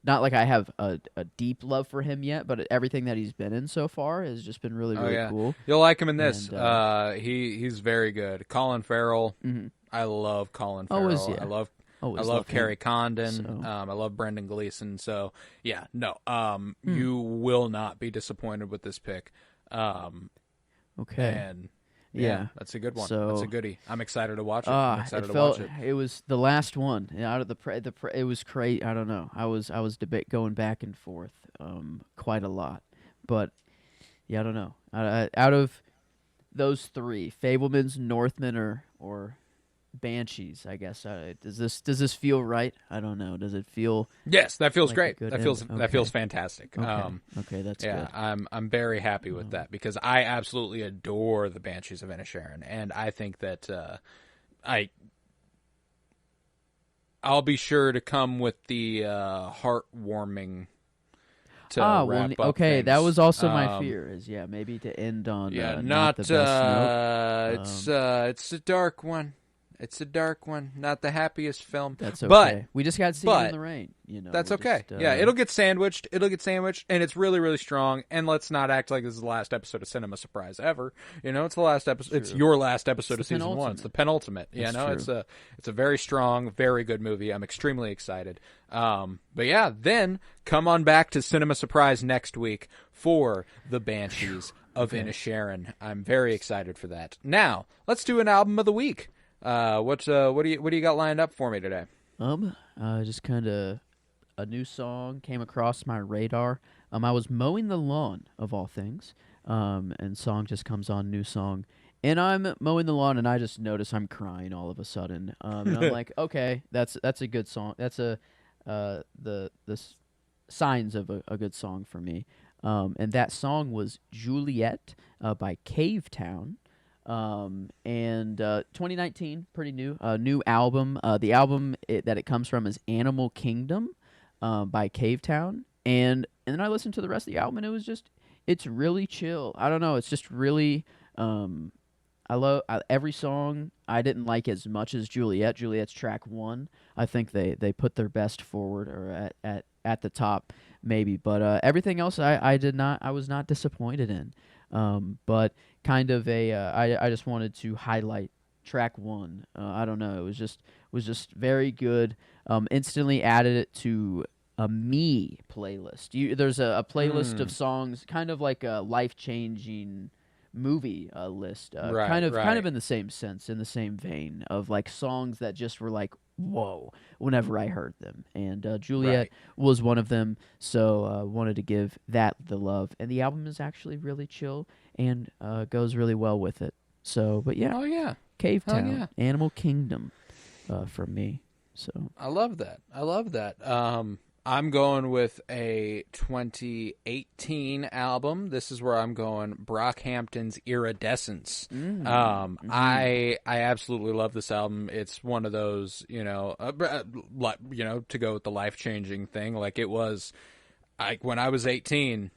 not like I have a deep love for him yet, but everything that he's been in so far has just been really cool. You'll like him in this. And, he's very good. Colin Farrell. Mm-hmm. I love Colin Farrell. I love Carrie Condon. So. I love Brendan Gleeson. So yeah, no. You will not be disappointed with this pick. Okay. And yeah, that's a good one. That's a goodie. I'm excited to watch it. It was the last one out of it was crazy. I don't know. I was going back and forth quite a lot, but yeah, I don't know. Out of those 3, Fabelmans, Northman, or Banshees, I guess. Does this feel right? I don't know. Does it feel? Yes, that feels like great. That feels fantastic. Okay, that's good. I'm very happy with that because I absolutely adore the Banshees of Inisherin, and I think that I'll be sure to come with the heartwarming. Okay, that was also my fear. Is maybe to end on not the best note. It's a dark one. It's a dark one. Not the happiest film. That's okay. But we just got Singin' in the Rain. That's okay. Yeah, it'll get sandwiched. And it's really, really strong. And let's not act like this is the last episode of Cinema Surprise ever. It's the last episode. It's your last episode of season 1. It's the penultimate. It's a very strong, very good movie. I'm extremely excited. But yeah, then come on back to Cinema Surprise next week for The Banshees of Inisherin. I'm very excited for that. Now, let's do an album of the week. What do you got lined up for me today? Just kind of a new song came across my radar. I was mowing the lawn of all things. And song just comes on, new song. And I'm mowing the lawn and I just notice I'm crying all of a sudden. And I'm like, okay, that's a good song. That's the signs of a good song for me. And that song was Juliet by Cavetown. And 2019, pretty new, new album. The album that it comes from is Animal Kingdom by Cavetown. And then I listened to the rest of the album and it's really chill. I don't know, it's just really, I love every song. I didn't like as much as Juliet. Juliet's track 1. I think they put their best forward or at the top maybe, but everything else I was not disappointed in. But kind of I just wanted to highlight track 1. I don't know, it was just very good. Instantly added it to a me playlist. There's a playlist of songs, kind of like a life-changing movie list, kind of in the same sense, in the same vein of like songs that just were like, whoa, whenever I heard them. And Juliet was one of them, so wanted to give that the love. And the album is actually really chill and goes really well with it. So, but yeah. Oh, yeah. Cavetown, Animal Kingdom from me. So I love that. I'm going with a 2018 album. This is where I'm going Brockhampton's Iridescence. I absolutely love this album. It's one of those, to go with the life-changing thing. Like it was, when I was 18,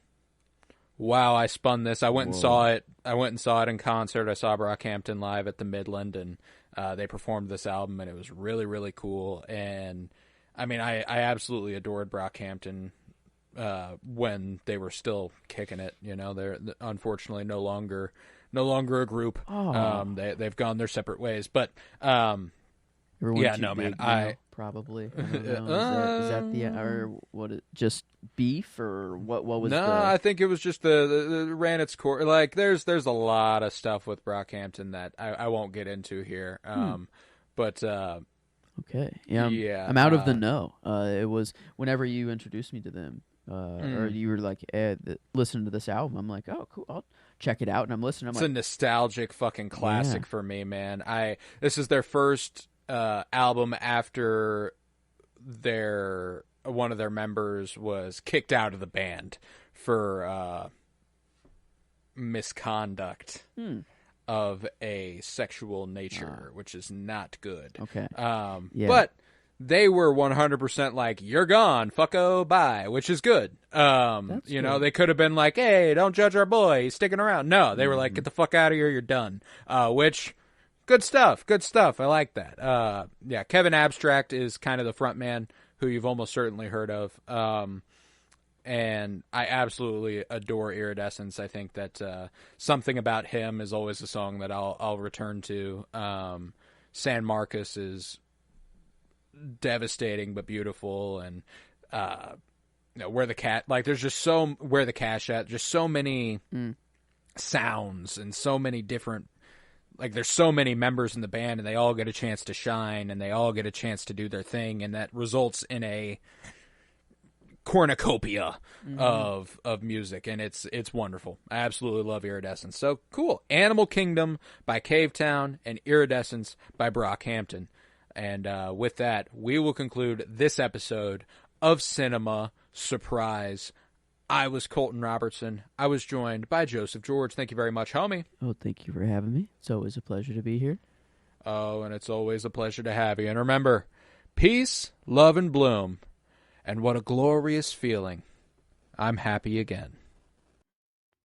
wow, I spun this. I went and saw it. I went and saw it in concert. I saw Brockhampton live at the Midland, and they performed this album, and it was really, really cool. And I mean, I absolutely adored Brockhampton when they were still kicking it. They're unfortunately no longer a group. They've gone their separate ways. But probably. I don't know. Is that the or what? Just beef or what? What was? No, I think it was just the ran its course. Like there's a lot of stuff with Brockhampton that I won't get into here. But. Okay. Yeah. I'm out of the know. It was whenever you introduced me to them, or you were like, listen to this album. I'm like, oh, cool. I'll check it out. And I'm listening. It's a nostalgic fucking classic for me, man. This is their first album after one of their members was kicked out of the band for misconduct. Of a sexual nature, which is not good. Okay. But they were 100% like, you're gone, fucko, bye, which is good. Good. They could have been like, hey, don't judge our boy, he's sticking around. No, they were like, get the fuck out of here, you're done. Which, good stuff. I like that. Kevin Abstract is kind of the front man who you've almost certainly heard of. And I absolutely adore Iridescence. I think that Something About Him is always a song that I'll return to. San Marcos is devastating but beautiful, and Where the Cat, like there's just Where the Cash At, just so many sounds and so many different, like there's so many members in the band and they all get a chance to shine and they all get a chance to do their thing, and that results in a cornucopia of music, and it's wonderful. I absolutely love Iridescence. So cool. Animal Kingdom by Cavetown and Iridescence by Brockhampton. And with that, we will conclude this episode of Cinema Surprise. I was Colton Robertson. I was joined by Joseph George. Thank you very much, homie. Oh, thank you for having me. It's always a pleasure to be here. Oh, and it's always a pleasure to have you. And remember, peace, love, and bloom. And what a glorious feeling. I'm happy again.